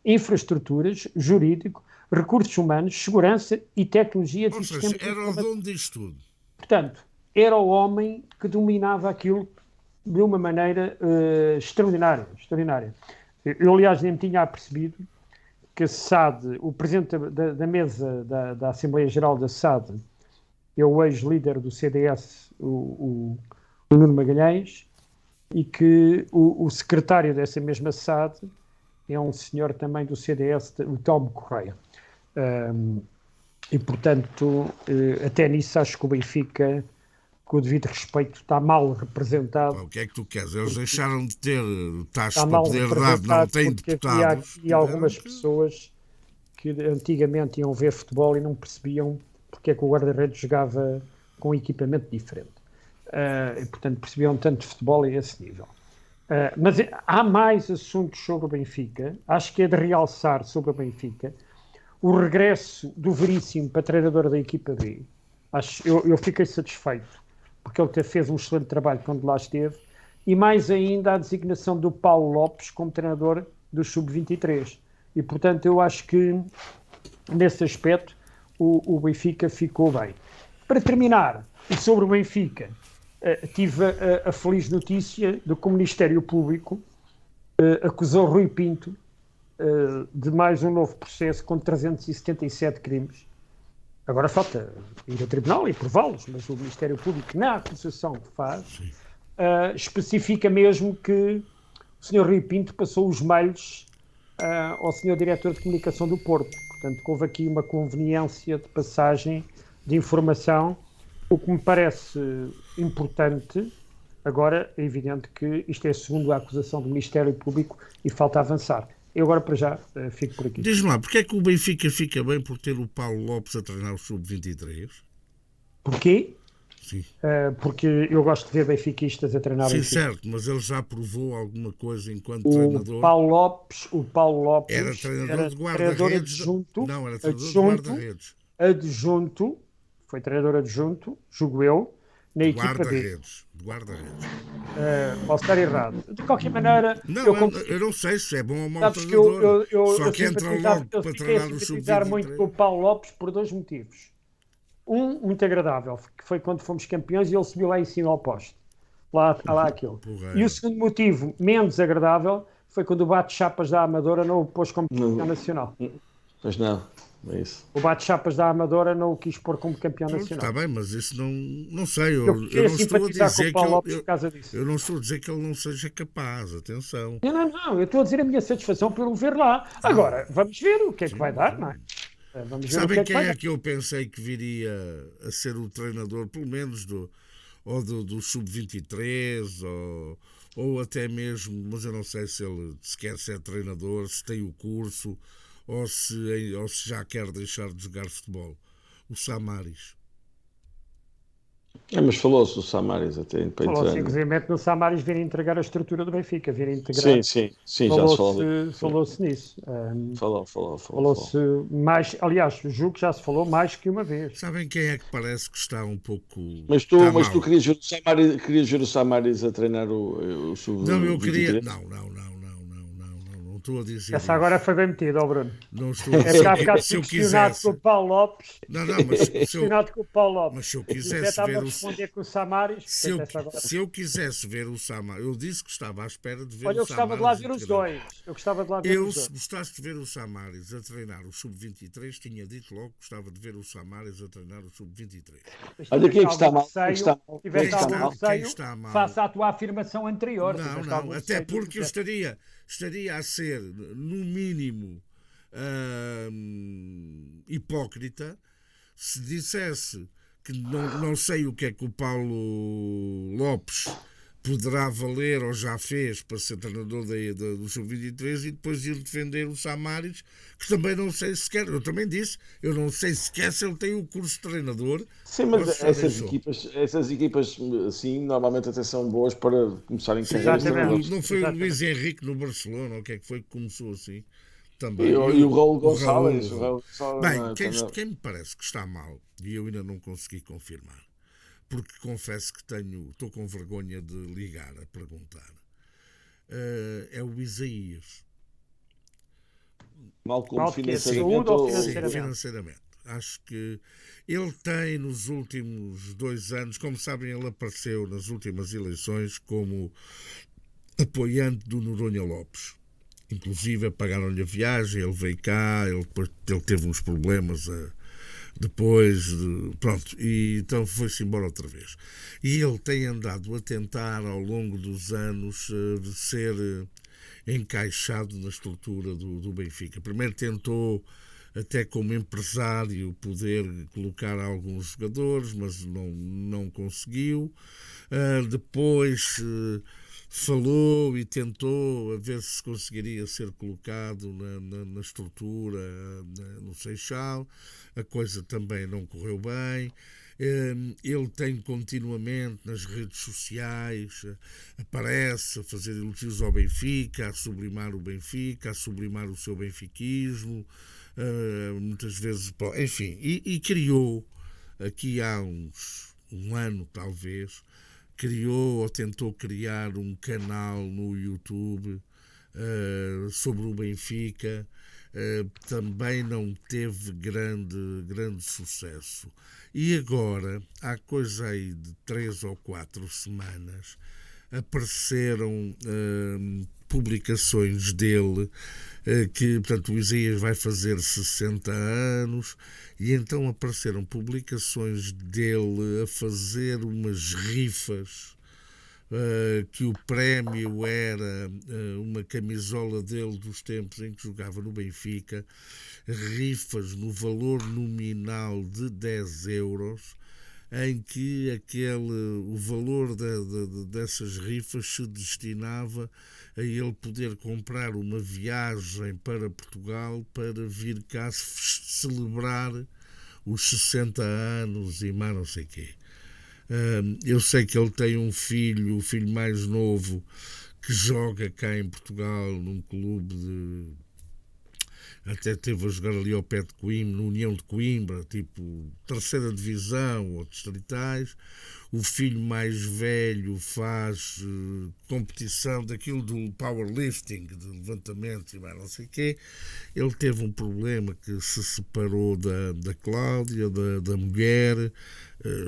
infraestruturas, jurídico, recursos humanos, segurança e tecnologia de sistemas. Era o dono disto tudo. Portanto, era o homem que dominava aquilo de uma maneira extraordinária. Eu, aliás, nem me tinha apercebido que a SAD, o presidente da mesa da Assembleia Geral da SAD, é o ex-líder do CDS, o Nuno Magalhães, e que o secretário dessa mesma SAD é um senhor também do CDS, o Telmo Correia. E, portanto, até nisso acho que o Benfica, com o devido respeito, está mal representado. O que é que tu queres? Eles deixaram de ter taxas para poder dar, não têm deputados. E algumas pessoas que antigamente iam ver futebol e não percebiam porque é que o guarda-redes jogava com equipamento diferente. E, portanto, percebiam tanto de futebol a esse nível. Mas há mais assuntos sobre o Benfica. Acho que é de realçar sobre o Benfica o regresso do Veríssimo para treinador da equipa B. Eu fiquei satisfeito, porque ele fez um excelente trabalho quando lá esteve, e mais ainda a designação do Paulo Lopes como treinador do Sub-23. E, portanto, eu acho que, nesse aspecto, o Benfica ficou bem. Para terminar, sobre o Benfica, tive a feliz notícia de que o Ministério Público acusou Rui Pinto de mais um novo processo com 377 crimes. Agora falta ir a tribunal e prová-los, mas o Ministério Público, na acusação que faz, especifica mesmo que o Sr. Rui Pinto passou os mails ao Sr. Diretor de Comunicação do Porto. Portanto, houve aqui uma conveniência de passagem de informação, o que me parece importante. Agora, é evidente que isto é segundo a acusação do Ministério Público e falta avançar. Eu agora, para já, fico por aqui. Diz-me lá, porque é que o Benfica fica bem por ter o Paulo Lopes a treinar o Sub-23? Porquê? Sim. Porque eu gosto de ver benfiquistas a treinar. Sim, Benfica. certo, mas ele já provou alguma coisa enquanto O treinador. Paulo Lopes Era treinador de guarda-redes. Não, era treinador de guarda-redes. Adjunto, foi treinador adjunto, julgo eu, na equipa B. De guarda-redes. Posso estar errado. De qualquer maneira, Não, eu não sei se é bom ou mau sabes que treinador. eu que entra logo para treinar o Sub-23. muito com o Paulo Lopes por dois motivos. Um, muito agradável, que foi quando fomos campeões e ele subiu lá em cima ao poste. Lá aquilo. E o segundo motivo, menos agradável, foi quando o Bate-Chapas da Amadora não o pôs como campeão nacional. Pois não, é isso. O Bate-Chapas da Amadora não o quis pôr como campeão nacional. Está bem, mas isso não sei. Eu Eu não estou a dizer com o Paulo Lopes por causa disso. Eu não estou a dizer que ele não seja capaz, atenção. Não, eu estou a dizer a minha satisfação por o ver lá. Agora, vamos ver o que é que vai dar, não é? Vamos ver Sabem o que quem é que eu pensei que viria a ser o treinador, pelo menos do Sub-23 ou até mesmo, mas eu não sei se ele quer ser treinador, se tem o curso ou se já quer deixar de jogar futebol. O Samaris. Mas falou-se do Samaris até para Falou-se inclusive no Samaris vir entregar a estrutura do Benfica, vir integrar. Sim, já se falou. Falou-se nisso. Falou-se mais, aliás, o jogo já se falou mais que uma vez. Sabem quem é que parece que está um pouco. Mas tu querias ver o Samaris a treinar o Sub-23? Não, eu queria. Não estou a dizer. Essa agora foi bem metida, Bruno. Não estou a dizer. Se eu quisesse. Com o Paulo Lopes. Não, mas com o Paulo Lopes. Mas se eu quisesse ver responder com o Samaris. Se eu quisesse ver o Samaris, eu disse que estava à espera de ver o Samaris. Olha, eu gostava de lá ver os dois. Se gostasse de ver o Samaris a treinar o Sub-23, tinha dito logo que gostava de ver o Samaris a treinar o Sub-23. Olha, quem é que está mal? Quem está mal? Faça a tua afirmação anterior. Não, até porque eu estaria a ser, no mínimo, hipócrita se dissesse que não sei o que é que o Paulo Lopes poderá valer ou já fez para ser treinador do Sub-23 e depois ir defender o Samaris, que também não sei sequer, eu também disse, eu não sei sequer se ele tem o curso de treinador. Sim, mas essas equipas assim, normalmente até são boas para começarem carreiras. Não foi o Luís Henrique no Barcelona, ou o que é que foi que começou assim? Também. E o Raul Gonçalves. Bem, quem me parece que está mal, e eu ainda não consegui confirmar, porque confesso que estou com vergonha de ligar a perguntar, é o Isaías. Mal como financeiramente ou financeiramente. Acho que ele tem nos últimos 2 anos, como sabem, ele apareceu nas últimas eleições como apoiante do Noronha Lopes. Inclusive pagaram-lhe a viagem, ele veio cá, ele teve uns problemas depois, pronto, e então foi-se embora outra vez. E ele tem andado a tentar ao longo dos anos ser encaixado na estrutura do Benfica. Primeiro tentou, até como empresário, poder colocar alguns jogadores, mas não conseguiu. Depois falou e tentou a ver se conseguiria ser colocado na estrutura no Seixal. A coisa também não correu bem. Ele tem continuamente nas redes sociais, aparece a fazer elogios ao Benfica, a sublimar o Benfica, a sublimar o seu benfiquismo, muitas vezes, enfim, e criou aqui há um ano talvez, criou ou tentou criar um canal no YouTube sobre o Benfica. Também não teve grande sucesso. E agora, há coisa aí de 3 ou 4 semanas, apareceram publicações dele, que, portanto, o Isaías vai fazer 60 anos, e então apareceram publicações dele a fazer umas rifas que o prémio era uma camisola dele dos tempos em que jogava no Benfica, rifas no valor nominal de 10 euros, em que o valor dessas rifas se destinava a ele poder comprar uma viagem para Portugal para vir cá celebrar os 60 anos e mais não sei o quê. Eu sei que ele tem um filho, o filho mais novo, que joga cá em Portugal num clube até teve a jogar ali ao pé de Coimbra, no União de Coimbra, tipo terceira divisão ou distritais. O filho mais velho faz competição daquilo do powerlifting, de levantamento e mais não sei o quê. Ele teve um problema que se separou da Cláudia, da mulher,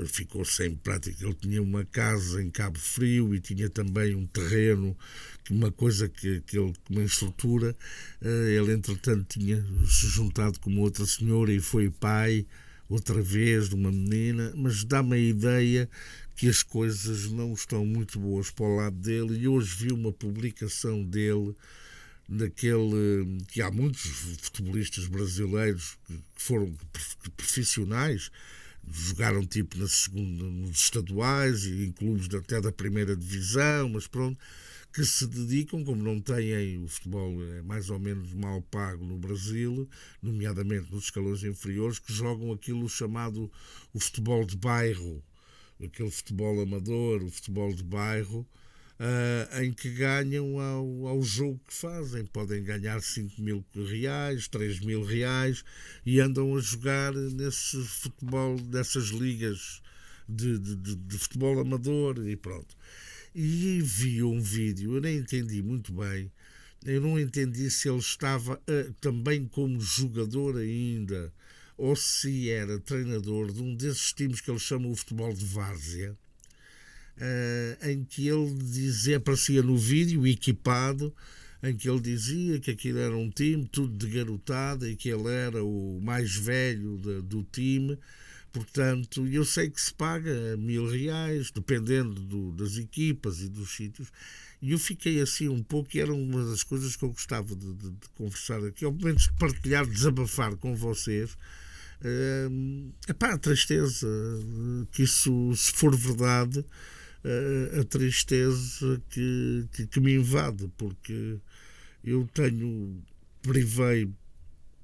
ficou sem prática. Ele tinha uma casa em Cabo Frio e tinha também um terreno, uma coisa que ele, uma estrutura. Ele entretanto tinha se juntado com uma outra senhora e foi pai outra vez de uma menina, mas dá-me a ideia que as coisas não estão muito boas para o lado dele. E hoje vi uma publicação dele que há muitos futebolistas brasileiros que foram profissionais, jogaram tipo nos estaduais e em clubes até da primeira divisão, mas pronto, que se dedicam, como não têm, o futebol é mais ou menos mal pago no Brasil, nomeadamente nos escalões inferiores, que jogam aquilo chamado o futebol de bairro, aquele futebol amador, o futebol de bairro, em que ganham ao jogo que fazem. Podem ganhar 5 mil reais, 3 mil reais e andam a jogar nesse futebol, nessas ligas de futebol amador e pronto. E vi um vídeo, eu nem entendi muito bem, eu não entendi se ele estava também como jogador ainda ou se era treinador de um desses times que eles chamam o futebol de várzea, em que ele dizia, aparecia no vídeo equipado, em que ele dizia que aquilo era um time tudo de garotada e que ele era o mais velho do time. Portanto, eu sei que se paga 1.000 reais, dependendo das equipas e dos sítios, e eu fiquei assim um pouco, e era uma das coisas que eu gostava de conversar aqui, ou pelo menos de partilhar, desabafar com vocês. A tristeza, que isso, se for verdade, a tristeza que me invade, porque eu privei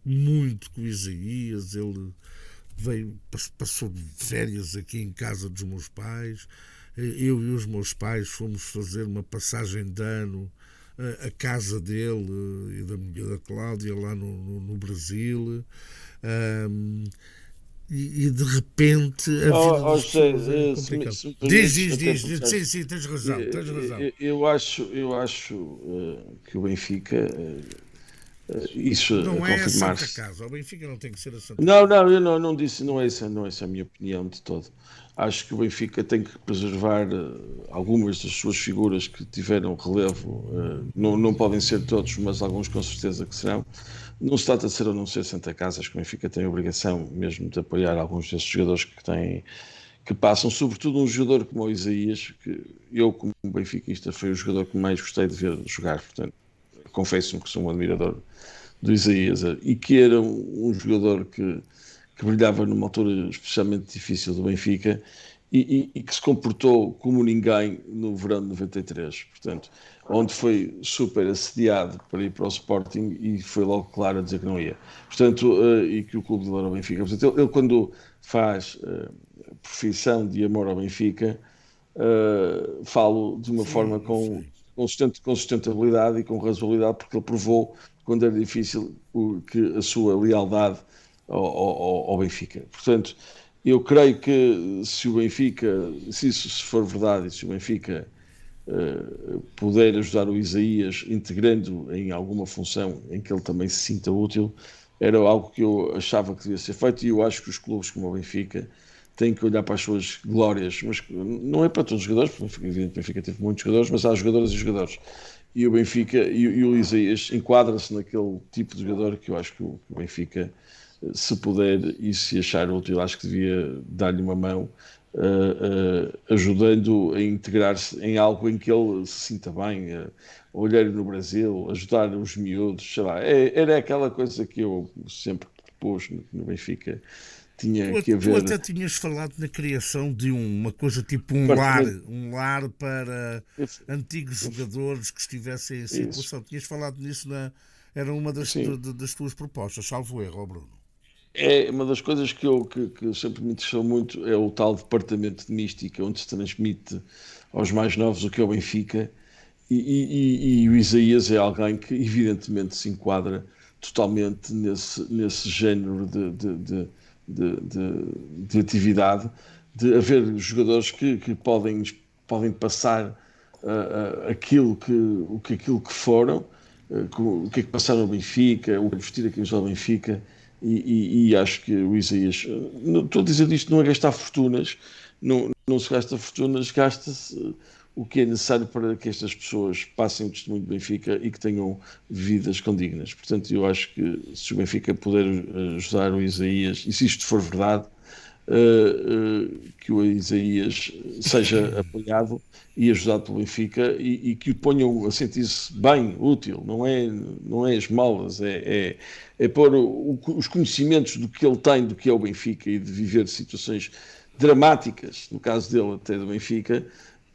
muito com o Isaías, ele passou férias aqui em casa dos meus pais. Eu e os meus pais fomos fazer uma passagem de ano à casa dele e da mulher da Cláudia lá no Brasil. E de repente a vida das pessoas é complicada. Diz, sim, tens razão. Eu acho que o Benfica, isso não a é a Santa confirmar-se. Casa, o Benfica não tem que ser a Santa Não, Casa. eu não disse, não é essa a minha opinião de todo. Acho que o Benfica tem que preservar algumas das suas figuras que tiveram relevo. Não podem ser todos, mas alguns com certeza que serão. Não se trata de ser ou não ser Santa Casa. Acho que o Benfica tem a obrigação mesmo de apoiar alguns desses jogadores que passam, sobretudo um jogador como o Isaías, que eu, como benfiquista, foi o jogador que mais gostei de ver jogar. Portanto, confesso-me que sou um admirador do Isaías e que era um jogador que brilhava numa altura especialmente difícil do Benfica e que se comportou como ninguém no verão de 93, portanto, onde foi super assediado para ir para o Sporting e foi logo claro a dizer que não ia, portanto, e que o clube dele era o Benfica. Portanto, ele quando faz profissão de amor ao Benfica, falo de uma forma com sustentabilidade e com razoabilidade, porque ele provou quando era difícil que a sua lealdade ao Benfica. Portanto, eu creio que se o Benfica, se isso se for verdade, e se o Benfica puder ajudar o Isaías integrando em alguma função em que ele também se sinta útil, era algo que eu achava que devia ser feito, e eu acho que os clubes como o Benfica têm que olhar para as suas glórias, mas não é para todos os jogadores, porque evidentemente o Benfica teve muitos jogadores, mas há jogadoras e jogadores. E o Benfica e o Isaías enquadra-se naquele tipo de jogador que eu acho que o Benfica, se puder e se achar útil, acho que devia dar-lhe uma mão ajudando a integrar-se em algo em que ele se sinta bem, olhar no Brasil, ajudar os miúdos, sei lá, era aquela coisa que eu sempre propus no Benfica, tinha que Tu haver até tinhas falado na criação de uma coisa tipo departamento. um lar para Isso, antigos jogadores que estivessem em isso, situação. Tinhas falado nisso era uma sim. das tuas propostas, salvo erro, ó Bruno. É uma das coisas que sempre me interessou muito é o tal departamento de mística, onde se transmite aos mais novos o que é o Benfica, e o Isaías é alguém que evidentemente se enquadra totalmente nesse género de atividade, de haver jogadores que podem passar aquilo que foram, o que é que passaram no Benfica, o que vestir a camisola do Benfica, e acho que o Isaías, estou a dizer isto, não é gastar fortunas, não se gasta fortunas, gasta-se o que é necessário para que estas pessoas passem o testemunho do Benfica e que tenham vidas condignas. Portanto, eu acho que se o Benfica puder ajudar o Isaías, e se isto for verdade, que o Isaías seja apoiado e ajudado pelo Benfica e que o ponham a sentir-se bem, útil, não é as malas, é pôr os conhecimentos do que ele tem, do que é o Benfica e de viver situações dramáticas, no caso dele até do Benfica,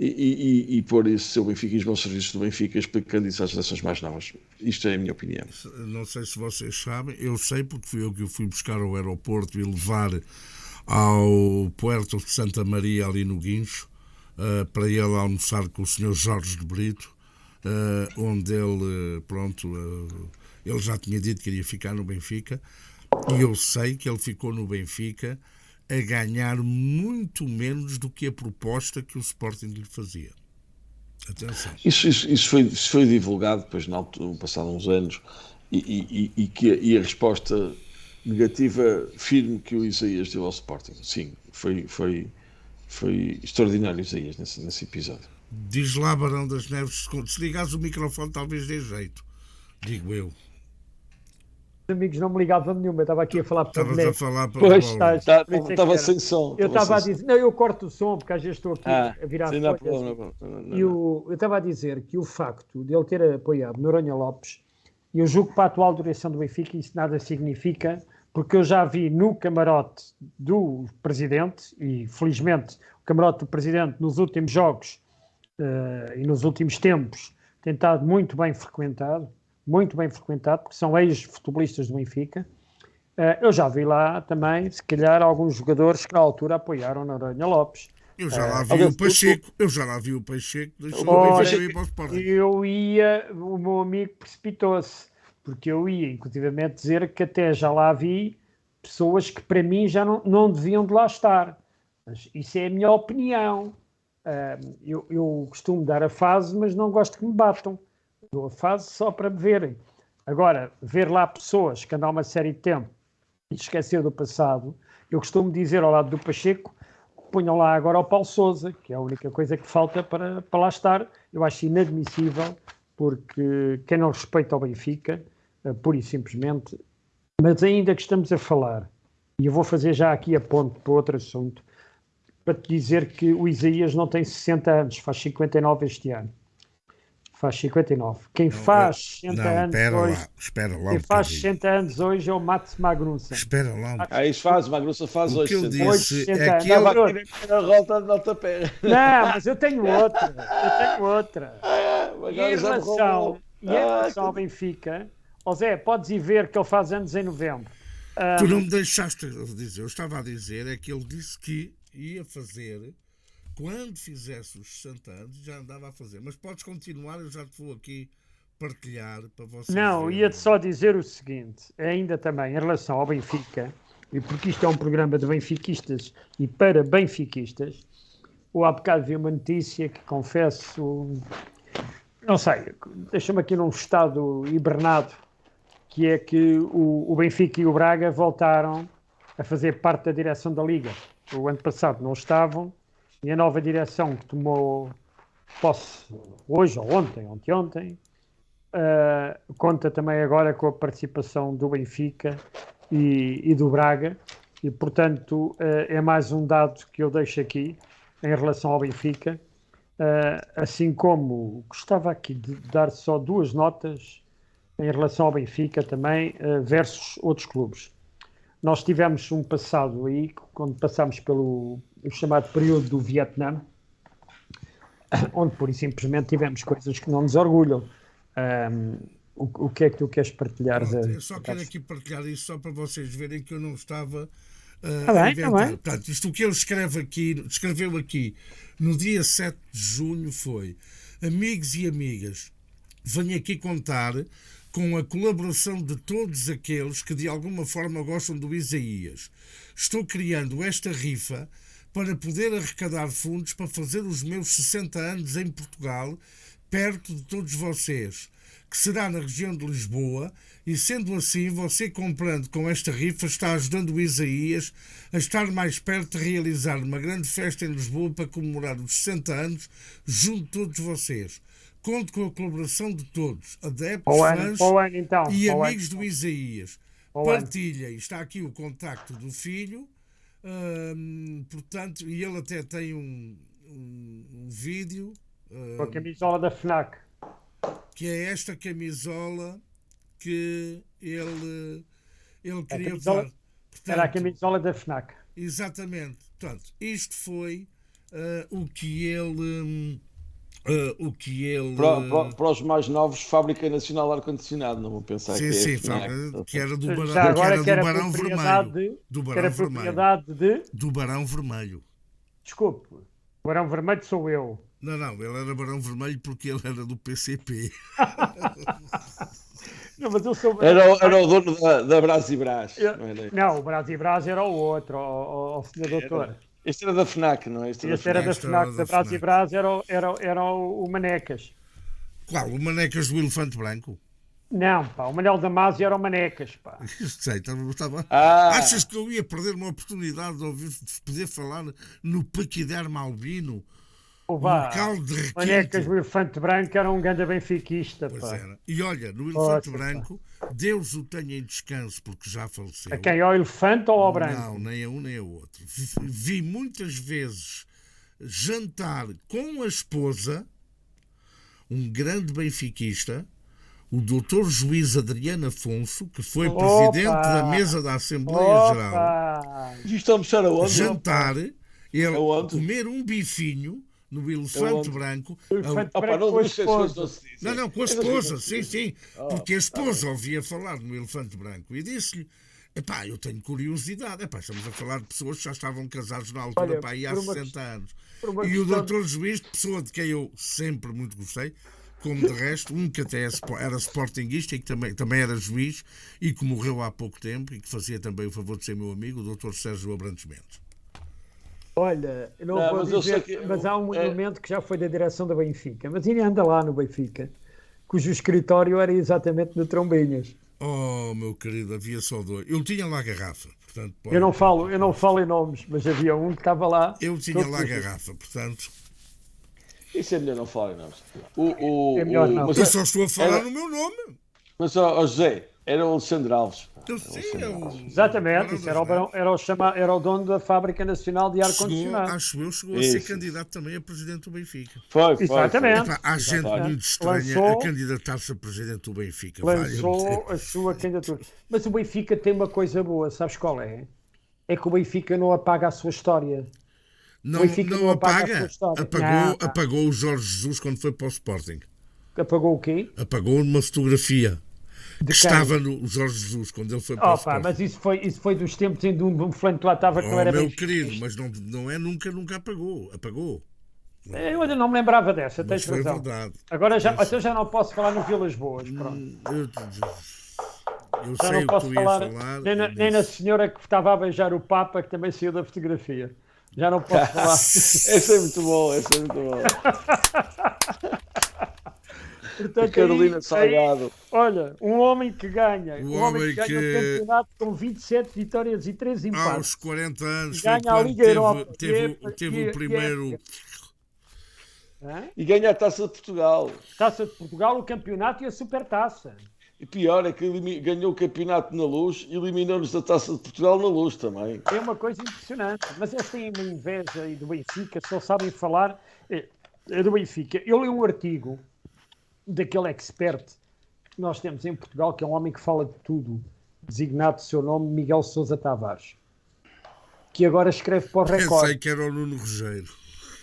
e pôr esse seu benfiquismo ao serviço do Benfica, explicando isso às gerações mais novas. Isto é a minha opinião. Não sei se vocês sabem, eu sei porque fui eu que o fui buscar ao aeroporto e levar ao Puerto de Santa Maria, ali no Guincho, para ele almoçar com o Sr. Jorge de Brito, onde ele, pronto, ele já tinha dito que iria ficar no Benfica, e eu sei que ele ficou no Benfica a ganhar muito menos do que a proposta que o Sporting lhe fazia. Atenção. Isso foi divulgado depois, no passado uns anos, e a resposta negativa firme que o Isaías deu ao Sporting. Sim, foi extraordinário o Isaías nesse episódio. Diz lá, Barão das Neves, se ligares o microfone talvez dê jeito, digo eu. Os amigos não me ligavam nenhuma, eu estava aqui a falar para Estavas a falar para Pois o estás, Tá- por isso é que Estava era. sem som. Eu estava estava a sem som. dizer, não, eu corto o som, porque às vezes estou aqui a virar Sim, não há folhas. problema. Não. Eu estava a dizer que o facto de ele ter apoiado Noronha Lopes, eu julgo que para a atual direção do Benfica isso nada significa, porque eu já vi no camarote do presidente, e felizmente o camarote do presidente nos últimos jogos e nos últimos tempos tem estado muito bem frequentado, porque são ex-futebolistas do Benfica. Eu já vi lá também, se calhar, alguns jogadores que na altura apoiaram Noronha Lopes. Eu já lá vi Aliás, o Pacheco, deixou o Ora, Benfica ir para o Sporting. o meu amigo precipitou-se, porque eu ia, inclusivamente, dizer que até já lá vi pessoas que para mim já não deviam de lá estar. Mas isso é a minha opinião. Eu costumo dar a fase, mas não gosto que me batam. Dou a fase só para me verem. Agora, ver lá pessoas que andam uma série de tempo e esquecer do passado, eu costumo dizer ao lado do Pacheco, ponham lá agora o Paulo Sousa, que é a única coisa que falta para lá estar. Eu acho inadmissível, porque quem não respeita o Benfica, pura e simplesmente, mas ainda que estamos a falar, e eu vou fazer já aqui a ponte para outro assunto, para te dizer que o Isaías não tem 60 anos, faz 59 este ano. Faz 59. Quem faz 60 anos hoje... Espera lá Quem faz 60 anos hoje é o Mats Magnussen. Espera lá. Isso faz, Magnussen faz O hoje. que eu sente. disse é que Não, ele... A volta de nota pé. Não, mas eu tenho outra. Agora já me roubou. Em relação ao Benfica, ó Zé, podes ir ver que ele faz anos em novembro. Tu não me deixaste dizer. Eu estava a dizer é que ele disse que ia fazer quando fizesse os 60 anos, já andava a fazer. Mas podes continuar, eu já te vou aqui partilhar para vocês. Não, verem. ia-te só dizer o seguinte, ainda também em relação ao Benfica, e porque isto é um programa de benfiquistas e para benfiquistas, eu há bocado vi uma notícia que confesso, não sei, deixa-me aqui num estado hibernado, que é que o Benfica e o Braga voltaram a fazer parte da direção da Liga. O ano passado não estavam, e a nova direção que tomou posse hoje ou ontem, conta também agora com a participação do Benfica e do Braga, E, portanto, é mais um dado que eu deixo aqui em relação ao Benfica. Assim como gostava aqui de dar só 2 notas em relação ao Benfica também, versus outros clubes. Nós tivemos um passado aí, quando passámos pelo chamado período do Vietnã, onde pura e simplesmente tivemos coisas que não nos orgulham. O que é que tu queres partilhar? Eu só quero aqui partilhar isso só para vocês verem que eu não estava Tá a bem, inventar. tá bem. Portanto, isto o que ele escreveu aqui no dia 7 de junho foi: amigos e amigas, venho aqui contar com a colaboração de todos aqueles que de alguma forma gostam do Isaías. Estou criando esta rifa para poder arrecadar fundos para fazer os meus 60 anos em Portugal, perto de todos vocês, que será na região de Lisboa, e sendo assim, você comprando com esta rifa está ajudando o Isaías a estar mais perto de realizar uma grande festa em Lisboa para comemorar os 60 anos junto de todos vocês. Conto com a colaboração de todos, adeptos, fãs então, e amigos do Isaías. Ao Partilhem, está aqui o contacto do filho, portanto, e ele até tem um vídeo Com a camisola da FNAC. que é esta camisola que ele queria camisola- usar. Era a Portanto, camisola da FNAC. exatamente. Portanto, isto foi o que ele Para os mais novos, Fábrica Nacional de Ar-Condicionado, não vou pensar sim, que é sim, a FNAC. que era do Barão, Já agora que que era era do Barão propriedade Vermelho. de... Do Que Barão era Vermelho. propriedade de... Do Barão Vermelho. Desculpe, o Barão Vermelho sou eu. Não, ele era Barão Vermelho porque ele era do PCP. Não, mas eu sou... Era o dono da Brasibras. Não, o Brás e Brás era o outro, o senhor doutor. Este era da FNAC, não é? Este era da Este era FNAC, da da Brás e FNAC. Brás era o Manecas. Qual? O Manecas do Elefante Branco? Não, pá, o Manel Damasio era o Manecas, pá. Sei, estava... Ah. Achas que eu ia perder uma oportunidade de poder falar no Paquidermo Albino? Ou vá, Local de requinte. Manecas do Elefante Branco era um grande benfiquista, Pois pá. era. E olha, no Elefante Poxa, Branco, Deus o tenha em descanso porque já faleceu. A quem? Ao Elefante ou ao Branco? Não, nem a um nem a outro. Vi muitas vezes jantar com a esposa, um grande benfiquista, o doutor juiz Adriano Afonso, que foi Opa! presidente da mesa da Assembleia Geral. Opa! Isto está a mostrar aonde? Jantar, ele Aonde? comer um bifinho no Elefante Aonde? Branco. Elefante Opa, Branco não com a deixe as coisas não esposa. se dizem. Não, com a Essas coisas esposa, não se dizem. sim. Porque a esposa ouvia falar no Elefante Branco e disse-lhe: epá, eu tenho curiosidade. Epá, estamos a falar de pessoas que já estavam casados na altura, Olha, pá, aí há por uma 60 anos. por uma E o questão- doutor juiz, pessoa de quem eu sempre muito gostei, como de resto, um que até era sportinguista e que também era juiz e que morreu há pouco tempo e que fazia também o favor de ser meu amigo, o doutor Sérgio Abrantes Mendes. Olha, eu não Não, vou mas eu dizer, sei que- mas há um monumento que já foi da direção da Benfica, mas ele anda lá no Benfica, cujo escritório era exatamente no Trombinhas. Oh, meu querido, havia só dois. Eu tinha lá a garrafa, portanto... Eu não falo em nomes, mas havia um que estava lá. Eu tinha lá a Todo- garrafa, portanto... Isso é melhor não falar, não. É melhor não. Mas, Eu só estou a falar era- no meu nome. mas ó, José, era o Alexandre Alves. pá. Eu sei, é o... Exatamente, isso era o dono da Fábrica Nacional de Ar-Condicionado. Chegou a ser Isso. candidato também a presidente do Benfica. Foi. Exatamente. Epá, há gente Exatamente. muito estranha Lançou- a candidatar-se a presidente do Benfica. valha-me Lançou Deus. a sua candidatura. Mas o Benfica tem uma coisa boa, sabes qual é? É que o Benfica não apaga a sua história. Não, Benfica não não apaga a apaga. sua história. Não. Apagou o Jorge Jesus quando foi para o Sporting. Apagou o quê? Apagou uma fotografia De que quem? estava no Jorge Jesus quando ele foi para o Opa, Sporting. mas isso foi dos tempos em que um flanco lá estava que não Oh, era meu bem. querido, mas não é nunca apagou. Apagou. Eu ainda não me lembrava dessa, Mas tens foi razão. verdade. Agora já não posso falar no Vilas Boas, pronto. Eu Já sei não o que posso tu ias falar falar. nem na senhora que estava a beijar o Papa, que também saiu da fotografia. Já não posso falar. Essa é muito boa, essa é muito boa. Portanto, Carolina aí, Salgado. olha, um homem que ganha, O um homem homem que ganha que- o campeonato com 27 vitórias e 3 Aos empates. 40 anos Ganha foi a quando Liga Europa, teve o primeiro. Hã? E ganha a Taça de Portugal. Taça de Portugal, o campeonato e a Supertaça. E pior é que ganhou o campeonato na Luz e eliminou-nos da Taça de Portugal na Luz também. É uma coisa impressionante. Mas eles têm uma inveja aí do Benfica, só sabem falar do Benfica. Eu li um artigo daquele expert que nós temos em Portugal, que é um homem que fala de tudo, designado de seu nome, Miguel Sousa Tavares, que agora escreve para o Record. Pensei que era o Nuno Rogério.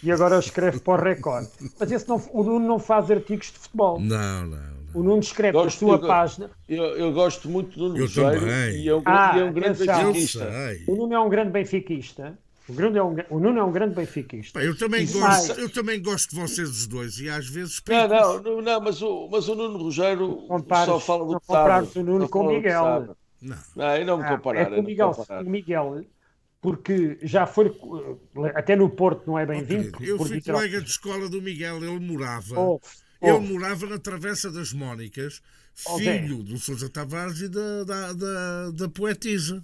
E agora escreve para o Record. Mas o Nuno não faz artigos de futebol. Não. O Nuno escreve na sua página. Eu gosto muito do Nuno Rogério e é um grande benfiquista. O Nuno é um grande benfiquista. O Nuno é um grande benfiquista. Eu também gosto de vocês os dois e às vezes... Não, mas o Nuno Rogério só fala do que sabe. Comparar o Nuno com o Miguel. Não, eu não me comparar. É com o Miguel, porque já foi, até no Porto não é bem-vindo. Eu fui colega de escola do Miguel, ele morava na Travessa das Mónicas, filho do Sousa Tavares e da poetisa.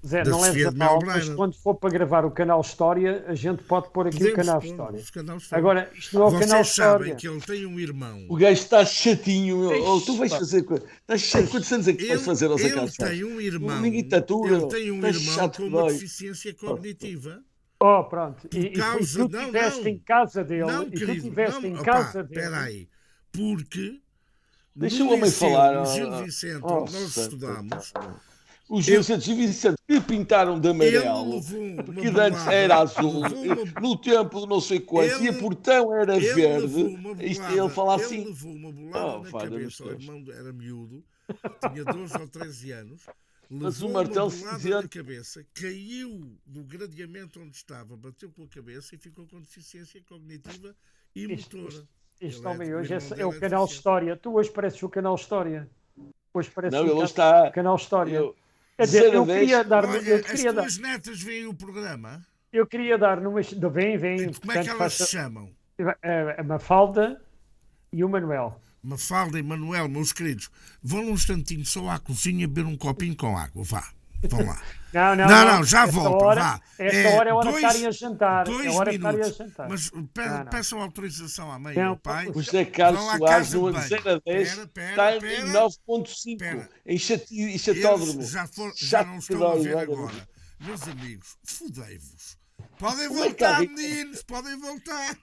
Zé, não leves a mal, mas quando for para gravar o canal História, a gente pode pôr aqui o canal História. Agora, isto não é o canal História. Vocês sabem que ele tem um irmão. O gajo está chatinho. Tu vais fazer... Quantos anos é que vais fazer aos Ele tem um irmão. Ele tem um irmão com uma deficiência cognitiva. Pronto. E tu estiveste em casa dele. Espera aí. Porque... Deixa o homem falar. No Gil Vicente, onde nós estudámos... Os Vicentes e Vicente que pintaram de amarelo, porque antes era azul, no tempo de não sei quantos, e a portão era verde. Ele fala assim. Ele levou uma bolada na cabeça, o irmão era miúdo, tinha 12 ou 13 anos, levou uma bolada na cabeça, caiu do gradeamento onde estava, bateu com a cabeça e ficou com deficiência cognitiva e motora. Este homem hoje é o canal História. Tu hoje pareces o canal História. Hoje parece o canal História. Eu queria dar... As tuas netas veem o programa? Eu queria dar numa... Vem. Como é que elas se chamam? A Mafalda e o Manuel. Mafalda e Manuel, meus queridos, vão num instantinho só à cozinha beber um copinho com água. Vá, vão lá. Não, já voltam, vá. Esta hora é hora de estarem a jantar. 2 minutos. Mas peçam autorização à mãe e ao pai. O José Carlos Soares, no 0 a 10, está em 9.5. Em chatódromo. Já não estão a ver agora. Meus amigos, fodei-vos. Podem voltar, meninos, podem voltar.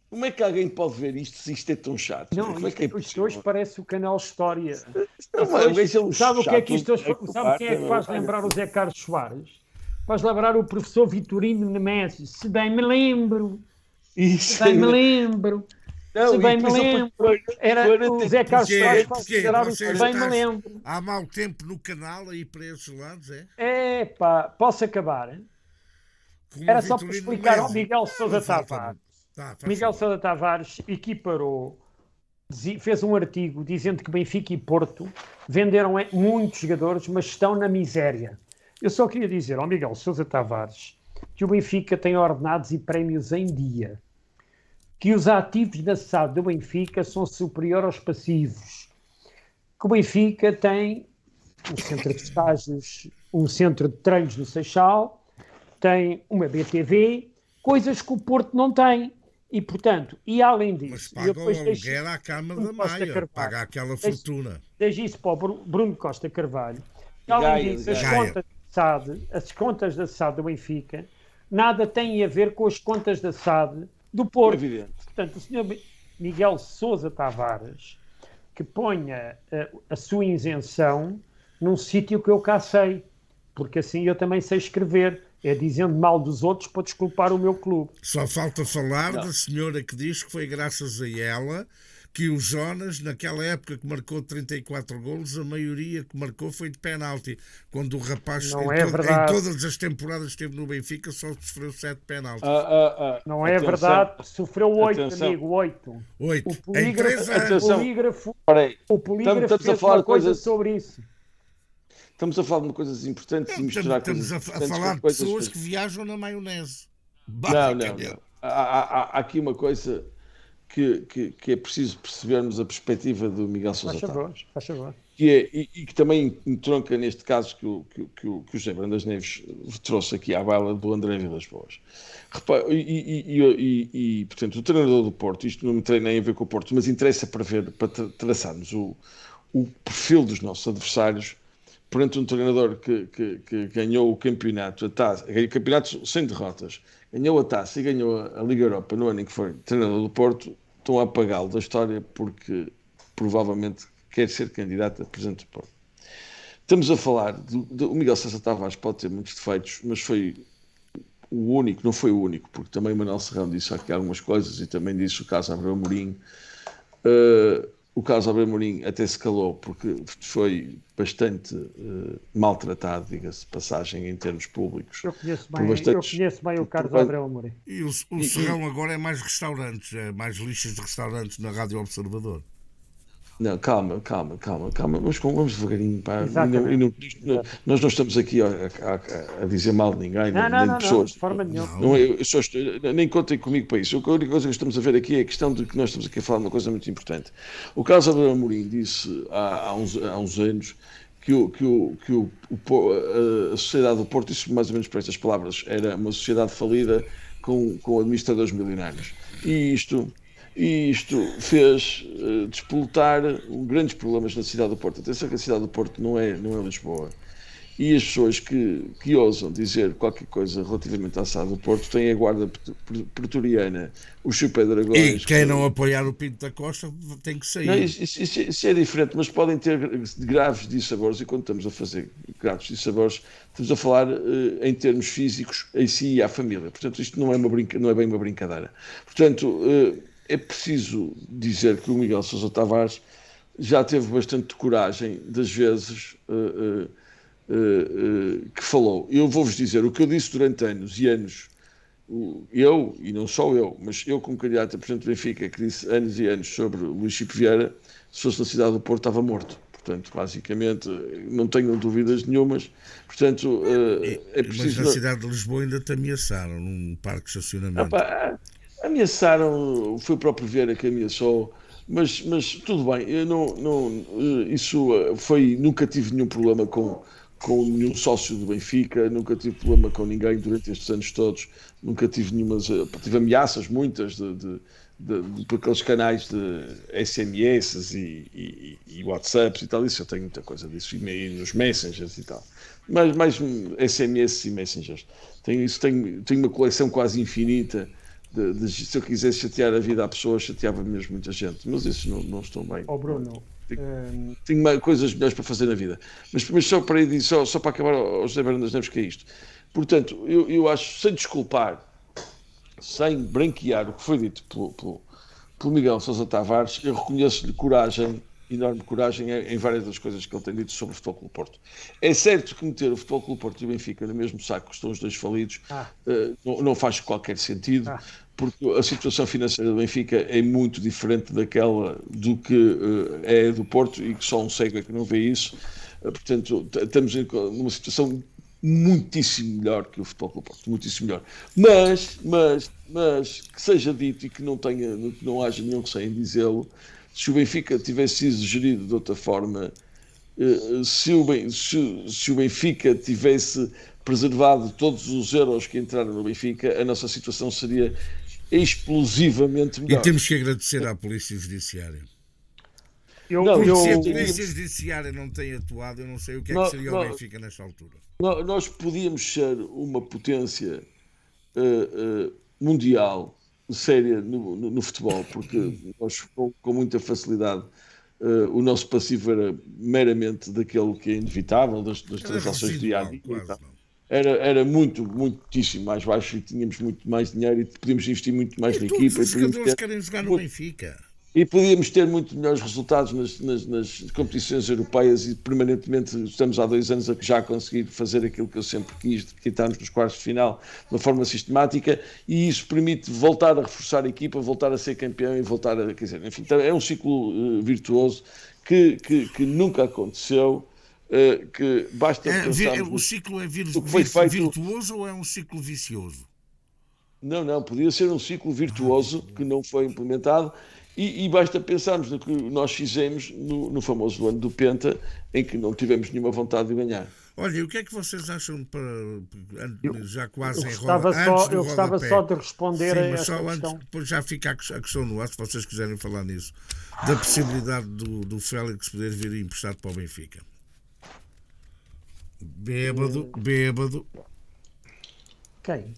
Como é que alguém pode ver isto se isto é tão chato? Não, isto hoje parece o canal História. Sabe o que é que isto hoje... Sabe quem é que faz lembrar o Zé Carlos Soares? Faz lembrar o professor Vitorino Nemésio. Se bem me lembro. Era o Zé Carlos Soares faz considerar o se bem me lembro. Há mau tempo no canal aí para esses lados, é? Posso acabar? Era só para explicar ao Miguel Sousa Tavares. Miguel Sousa Tavares equiparou, fez um artigo dizendo que Benfica e Porto venderam muitos jogadores, mas estão na miséria. Eu só queria dizer ao Miguel Sousa Tavares que o Benfica tem ordenados e prémios em dia, que os ativos da SAD do Benfica são superiores aos passivos, que o Benfica tem um centro de estágios, um centro de treinos no Seixal, tem uma BTV, coisas que o Porto não tem. E, portanto, além disso... Mas paga o aluguer à Câmara da Maia, paga aquela fortuna. Deixe isso para o Bruno Costa Carvalho. E, além disso, as contas da SAD do Benfica nada têm a ver com as contas da SAD do Porto. Portanto, o senhor Miguel Sousa Tavares, que ponha a sua isenção num sítio que eu cá sei, porque assim eu também sei escrever. É dizendo mal dos outros para desculpar o meu clube. Só falta falar da senhora que diz que foi graças a ela que o Jonas, naquela época que marcou 34 golos, a maioria que marcou foi de penalti. Quando o rapaz, em todas as temporadas que esteve no Benfica, só sofreu 7 penaltis. Não é verdade, sofreu 8, amigo, 8. 8. O polígrafo fez uma coisa sobre isso. Estamos a falar de coisas importantes e misturar coisas. Estamos a falar de pessoas que viajam na maionese. Não. Há aqui uma coisa que é preciso percebermos a perspectiva do Miguel Sousa Tavares. Faz favor. E que também entronca neste caso que o José Brandas Neves trouxe aqui à baila do André Vilas Boas. Portanto, o treinador do Porto, isto não tem nem a ver com o Porto, mas interessa para traçarmos o perfil dos nossos adversários perante um treinador que ganhou o campeonato, a taça, o campeonato sem derrotas, ganhou a taça e ganhou a Liga Europa no ano em que foi treinador do Porto, estão a apagá-lo da história porque provavelmente quer ser candidato a presidente do Porto. Estamos a falar, o Miguel César Tavares pode ter muitos defeitos, mas foi o único, não foi o único, porque também o Manuel Serrão disse aqui algumas coisas e também disse o caso Abreu Amorim. O caso Abreu Amorim até se calou porque foi bastante maltratado, diga-se de passagem, em termos públicos. Eu conheço bem o Carlos Abreu Amorim. E o Serrão agora é mais restaurantes, é mais lixas de restaurantes na Rádio Observador. Não, calma. Vamos devagarinho. Pá. Nós não estamos aqui a dizer mal de ninguém, nem de pessoas. Não, de forma nenhuma. Nem contem comigo para isso. A única coisa que estamos a ver aqui é a questão de que nós estamos aqui a falar de uma coisa muito importante. O Carlos Abreu Amorim disse há uns anos que a sociedade do Porto, isso mais ou menos por estas palavras, era uma sociedade falida com administradores milionários. E isto fez despoltar grandes problemas na cidade do Porto. Atenção que a cidade do Porto não é Lisboa. E as pessoas que ousam dizer qualquer coisa relativamente à cidade do Porto têm a guarda pretoriana, os Chupedragões... E quem não apoiar o Pinto da Costa tem que sair. Não, isso é diferente, mas podem ter graves dissabores, e quando estamos a fazer graves dissabores, estamos a falar em termos físicos em si e à família. Portanto, isto não é bem uma brincadeira. Portanto... é preciso dizer que o Miguel Sousa Tavares já teve bastante coragem das vezes que falou. Eu vou-vos dizer o que eu disse durante anos e anos, e não só eu, mas eu como candidato a presidente do Benfica, que disse anos e anos sobre Luís Chico Vieira, se fosse na cidade do Porto estava morto. Portanto, basicamente, não tenho dúvidas nenhumas. Portanto, é preciso... Mas na cidade de Lisboa ainda te ameaçaram num parque de estacionamento. Ameaçaram, foi o próprio Vieira que ameaçou, mas tudo bem, eu nunca tive nenhum problema com nenhum sócio do Benfica, nunca tive problema com ninguém durante estes anos todos, nunca tive tive ameaças muitas por aqueles canais de SMS e WhatsApps e tal, isso eu tenho muita coisa disso, e nos Messengers e tal, mas mais SMS e Messengers, tenho uma coleção quase infinita. Se eu quisesse chatear a vida à pessoa, chateava mesmo muita gente, mas isso não estou bem. Bruno, tenho coisas melhores para fazer na vida, mas só para ir, só para acabar ao José Varandas Neves, que é isto. Portanto, eu acho, sem desculpar, sem branquear o que foi dito pelo Miguel Sousa Tavares, eu reconheço-lhe enorme coragem em várias das coisas que ele tem dito sobre o Futebol Clube Porto. É certo que meter o Futebol Clube Porto e o Benfica no mesmo saco que estão os dois falidos não faz qualquer sentido, porque a situação financeira do Benfica é muito diferente daquela do que é do Porto, e que só um cego é que não vê isso. Portanto, estamos numa situação muitíssimo melhor que o Futebol Clube Porto, muitíssimo melhor. Mas que seja dito e que não haja nenhum receio em dizê-lo, se o Benfica tivesse sido gerido de outra forma, se o Benfica tivesse preservado todos os euros que entraram no Benfica, a nossa situação seria explosivamente melhor. E temos que agradecer à Polícia Judiciária. Se a Polícia Judiciária não tem atuado, eu não sei o que é que seria o Benfica nesta altura. Nós podíamos ser uma potência mundial séria no futebol, porque nós, com muita facilidade, o nosso passivo era meramente daquele que é inevitável, das transações diárias. Era muitíssimo mais baixo, e tínhamos muito mais dinheiro e podíamos investir muito mais na equipa. Os jogadores querem jogar no Benfica. E podíamos ter muito melhores resultados nas competições europeias, e permanentemente estamos há 2 anos a já conseguir fazer aquilo que eu sempre quis, de estarmos nos quartos de final de uma forma sistemática, e isso permite voltar a reforçar a equipa, voltar a ser campeão e voltar a... Quer dizer, enfim, é um ciclo virtuoso que nunca aconteceu, que basta pensar... O ciclo é virtuoso ou é um ciclo vicioso? Não, podia ser um ciclo virtuoso que não foi implementado. E basta pensarmos no que nós fizemos no famoso ano do Penta, em que não tivemos nenhuma vontade de ganhar. Olha, e o que é que vocês acham já quase Eu em roda? gostava só de responder Sim, a mas esta só antes, questão. depois já fica a questão no ar, se vocês quiserem falar nisso, da possibilidade do Félix poder vir emprestado para o Benfica. Bêbado. Quem?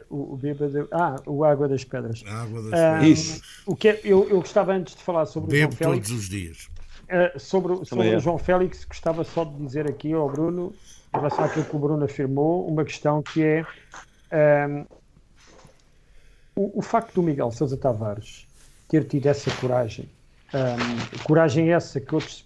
O bêbado. O Água das Pedras. A água das Isso. pedras. O que eu gostava, antes de falar sobre o João Bebo Félix, todos os dias. sobre Também o é. João Félix, gostava só de dizer aqui ao Bruno, em relação àquilo que o Bruno afirmou, uma questão que é o facto do Miguel Sousa Tavares ter tido essa coragem, coragem essa que outros,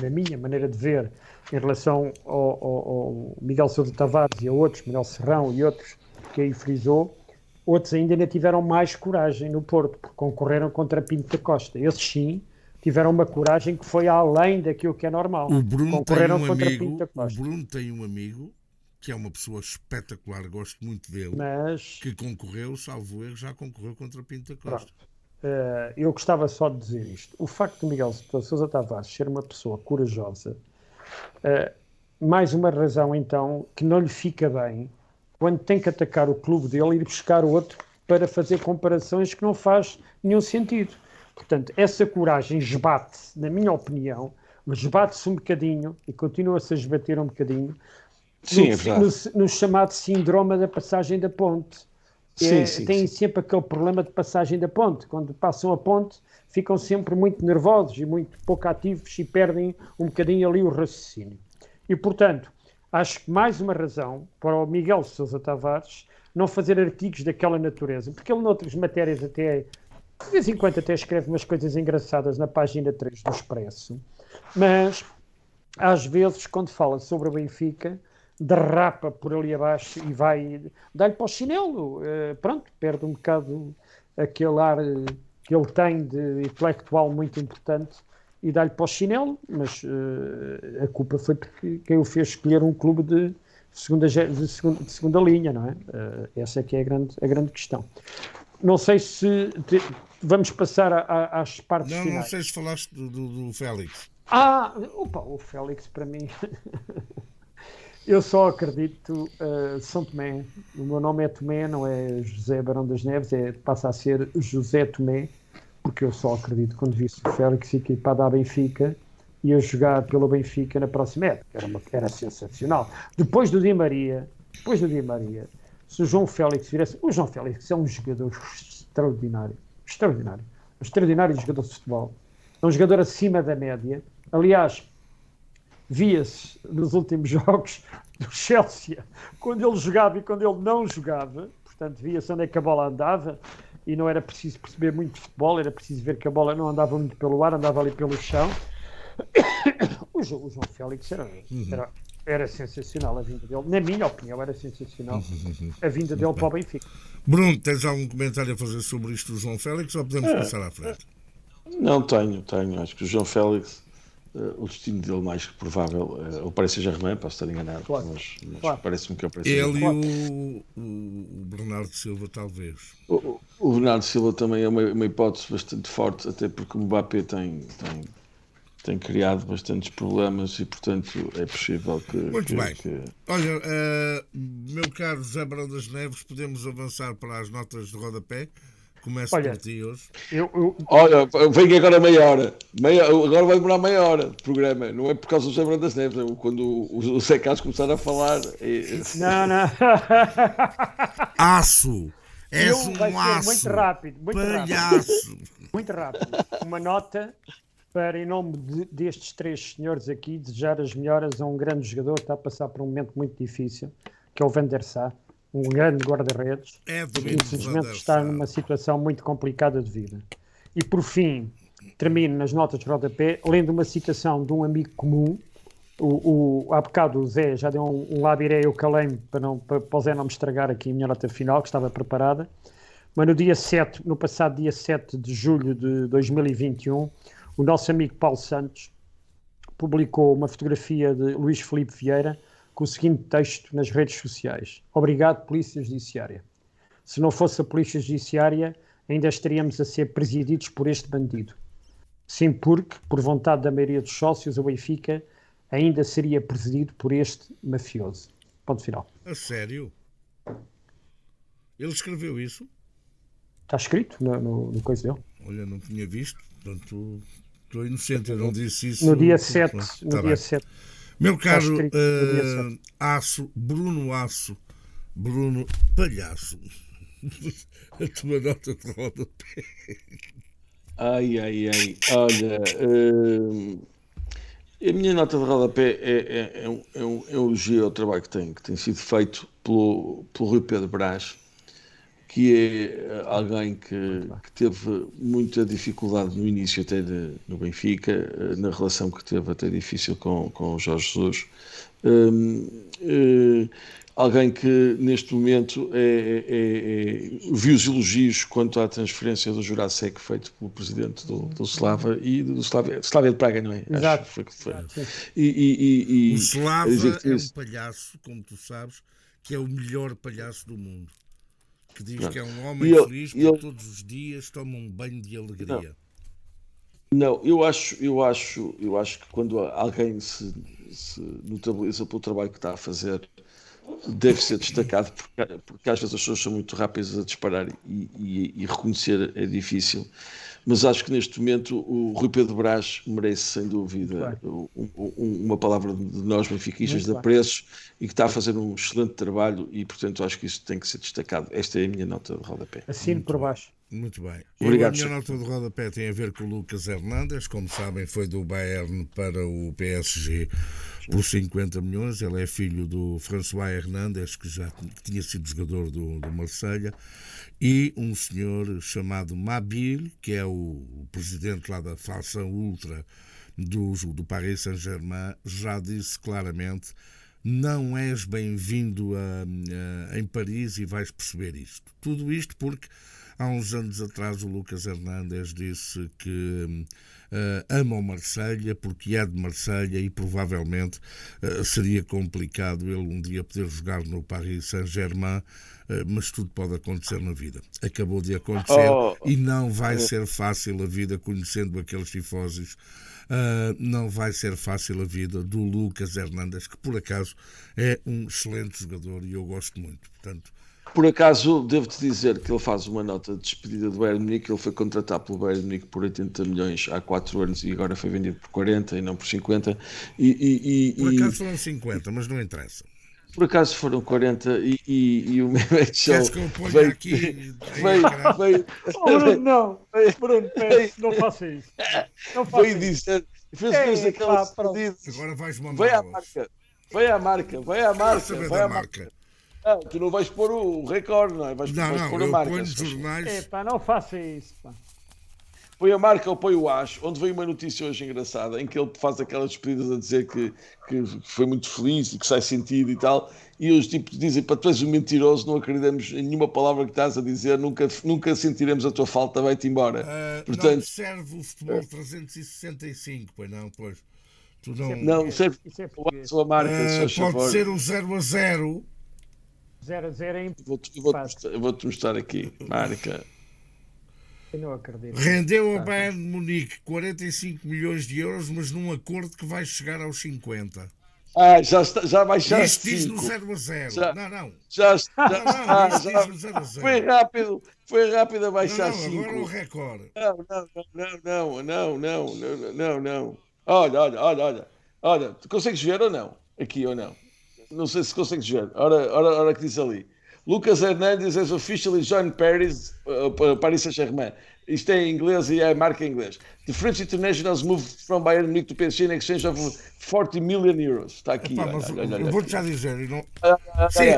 na minha maneira de ver, em relação ao Miguel Sousa Tavares e a outros, Manuel Serrão e outros que aí frisou, outros ainda tiveram mais coragem no Porto, porque concorreram contra Pinto da Costa. Esses sim tiveram uma coragem que foi além daquilo que é normal. O Bruno Concorreram tem um contra amigo, Pinto da o Costa. Bruno tem um amigo que é uma pessoa espetacular, gosto muito dele, Mas que concorreu, salvo erro, já concorreu contra Pinto da Costa. eu gostava só de dizer isto. O facto de Miguel Sousa Tavares ser uma pessoa corajosa, mais uma razão então que não lhe fica bem quando tem que atacar o clube dele e ir buscar outro para fazer comparações que não faz nenhum sentido. Portanto, essa coragem esbate-se, na minha opinião, mas esbate-se um bocadinho e continua-se a esbater um bocadinho Sim, é verdade. no chamado síndrome da passagem da ponte. Têm sempre aquele problema de passagem da ponte. Quando passam a ponte, ficam sempre muito nervosos e muito pouco ativos e perdem um bocadinho ali o raciocínio. E, portanto, acho que mais uma razão para o Miguel Sousa Tavares não fazer artigos daquela natureza, porque ele noutras matérias até, de vez em quando até escreve umas coisas engraçadas na página 3 do Expresso, mas às vezes quando fala sobre o Benfica derrapa por ali abaixo e vai dá-lhe para o chinelo, pronto, perde um bocado aquele ar que ele tem de intelectual muito importante e dá-lhe para o chinelo, mas a culpa foi porque quem o fez escolher um clube de segunda linha, não é? Essa é que é a grande questão. Não sei se vamos passar às partes finais. Não sei se falaste do Félix. O Félix para mim eu só acredito São Tomé, o meu nome é Tomé, não é José Barão das Neves, passa a ser José Tomé, porque eu só acredito quando vi o Félix equipado à Benfica e a jogar pelo Benfica na próxima época, era sensacional. Depois do Di Maria, se o João Félix viesse, o João Félix é um jogador extraordinário jogador de futebol, é um jogador acima da média, aliás, via-se nos últimos jogos do Chelsea, quando ele jogava e quando ele não jogava, portanto via-se onde é que a bola andava e não era preciso perceber muito de futebol, era preciso ver que a bola não andava muito pelo ar, andava ali pelo chão. O João Félix era sensacional a vinda dele, na minha opinião era sensacional a vinda dele para o Benfica. Bruno, tens algum comentário a fazer sobre isto do João Félix ou podemos passar à frente? Não, tenho. Acho que o João Félix, o destino dele mais provável é o Paris Saint-Germain, posso estar enganado, Claro. mas Claro. parece-me que é o Paris Ele Saint-Germain. e o Bernardo Silva, talvez. O Bernardo Silva também é uma hipótese bastante forte, até porque o Mbappé tem criado bastantes problemas e, portanto, é possível que... Muito bem. Olha, meu caro José Barão das Neves, podemos avançar para as notas de rodapé. Começo por ti hoje. Olha, vem agora meia hora. Agora vai demorar meia hora de programa. Não é por causa do José Barão das Neves, é quando o Zé Carlos começar a falar. Não. Aço! És um vai ser aço! muito rápido. Palhaço! Muito rápido. Uma nota para, em nome destes três senhores aqui, desejar as melhoras a um grande jogador que está a passar por um momento muito difícil, que é o Van der Sar, um grande guarda-redes, que infelizmente está numa situação muito complicada de vida. E por fim, termino nas notas de rodapé, lendo uma citação de um amigo comum. Há bocado o Zé já deu um labiré, eu calei-me para o Zé não me estragar aqui a minha nota final, que estava preparada. Mas no passado dia 7 de julho de 2021, o nosso amigo Paulo Santos publicou uma fotografia de Luís Filipe Vieira com o seguinte texto nas redes sociais: obrigado, Polícia Judiciária. Se não fosse a Polícia Judiciária, ainda estaríamos a ser presididos por este bandido. Sim, porque, por vontade da maioria dos sócios, o Benfica ainda seria presidido por este mafioso. Ponto final. A sério? Ele escreveu isso? Está escrito no coisa dele. Olha, não tinha visto, portanto, estou inocente, eu não disse isso. No dia 7. Tá No dia 7. Meu caro escrito no dia 7. Bruno Palhaço, a tua nota de rodapé. Ai. Olha, a minha nota de rodapé é um elogio ao trabalho que tem sido feito pelo Rui Pedro Brás, que é alguém que teve muita dificuldade no início até no Benfica, na relação que teve até difícil com o Jorge Jesus. Alguém que neste momento viu os elogios quanto à transferência do Jurasek feito pelo presidente do Slava e do Slavia de Praga, não é? Exato. Acho que foi. O Slava é um palhaço, como tu sabes, que é o melhor palhaço do mundo. Que diz que é um homem feliz porque todos os dias toma um banho de alegria. Não, eu acho que quando alguém se notabiliza pelo trabalho que está a fazer, deve ser destacado, porque às vezes as pessoas são muito rápidas a disparar e reconhecer é difícil. Mas acho que neste momento o Rui Pedro Brás merece, sem dúvida, uma palavra de nós benfiquistas de apreço e que está a fazer um excelente trabalho e, portanto, acho que isso tem que ser destacado. Esta é a minha nota de rodapé. Assino por baixo. Muito bem. Obrigado, A minha nota de rodapé tem a ver com o Lucas Hernandes. Como sabem, foi do Bayern para o PSG por 50 milhões. Ele é filho do François Hernandes, que tinha sido jogador do Marselha, e um senhor chamado Mabil, que é o presidente lá da fação ultra do Paris Saint-Germain, já disse claramente: não és bem-vindo em Paris e vais perceber isto. Tudo isto porque há uns anos atrás o Lucas Hernandes disse que ama o Marselha porque é de Marselha e provavelmente seria complicado ele um dia poder jogar no Paris Saint-Germain, mas tudo pode acontecer na vida. Acabou de acontecer e não vai ser fácil a vida, conhecendo aqueles tifósios. Não vai ser fácil a vida do Lucas Hernandes, que por acaso é um excelente jogador e eu gosto muito. Portanto, por acaso, devo-te dizer que ele faz uma nota de despedida do Bayern Munique. Ele foi contratado pelo Bayern Munique por 80 milhões há 4 anos e agora foi vendido por 40 e não por 50. Por acaso foram 50, mas não interessa. Por acaso foram 40 e o Mehmet Show. Queres que eu ponha aqui? Veio. Bruno, não. Bruno, não faça isso. Não faça veio dizer. Fez aquela despedida. Agora vais mandar. Vai à marca. Não, tu não vais pôr o recorde, não é? Vais pôr a marca. Ponho jornais. Não faça isso, pá. Põe a marca ou põe o AS, onde veio uma notícia hoje engraçada, em que ele faz aquelas despedidas a dizer que foi muito feliz e que sai sentido e tal, e os tipos dizem: para tu és um mentiroso, não acreditamos em nenhuma palavra que estás a dizer, nunca sentiremos a tua falta, vai-te embora. Portanto, não serve o futebol 365, pois não, pois. Tu não serve a sua marca, pode ser o 0-0. 0-0 é eu vou-te mostrar aqui, marca. Eu não acredito. Rendeu ao Bayern de Munique 45 milhões de euros, mas num acordo que vai chegar aos 50. Já baixaste. Isto diz no 0-0. Não. Já diz no 0-0. Foi rápido a baixar 5. Agora o recorde. Não. Olha, tu consegues ver ou não? Aqui ou não? Não sei se consegues ver. Ora que diz ali. Lucas Hernandes has officially joined Paris Saint-Germain. Isto é em inglês e é a marca em inglês. The French internationals moved from Bayern Munich to PSG in exchange of 40 million euros. Está aqui. Eu vou-te já dizer.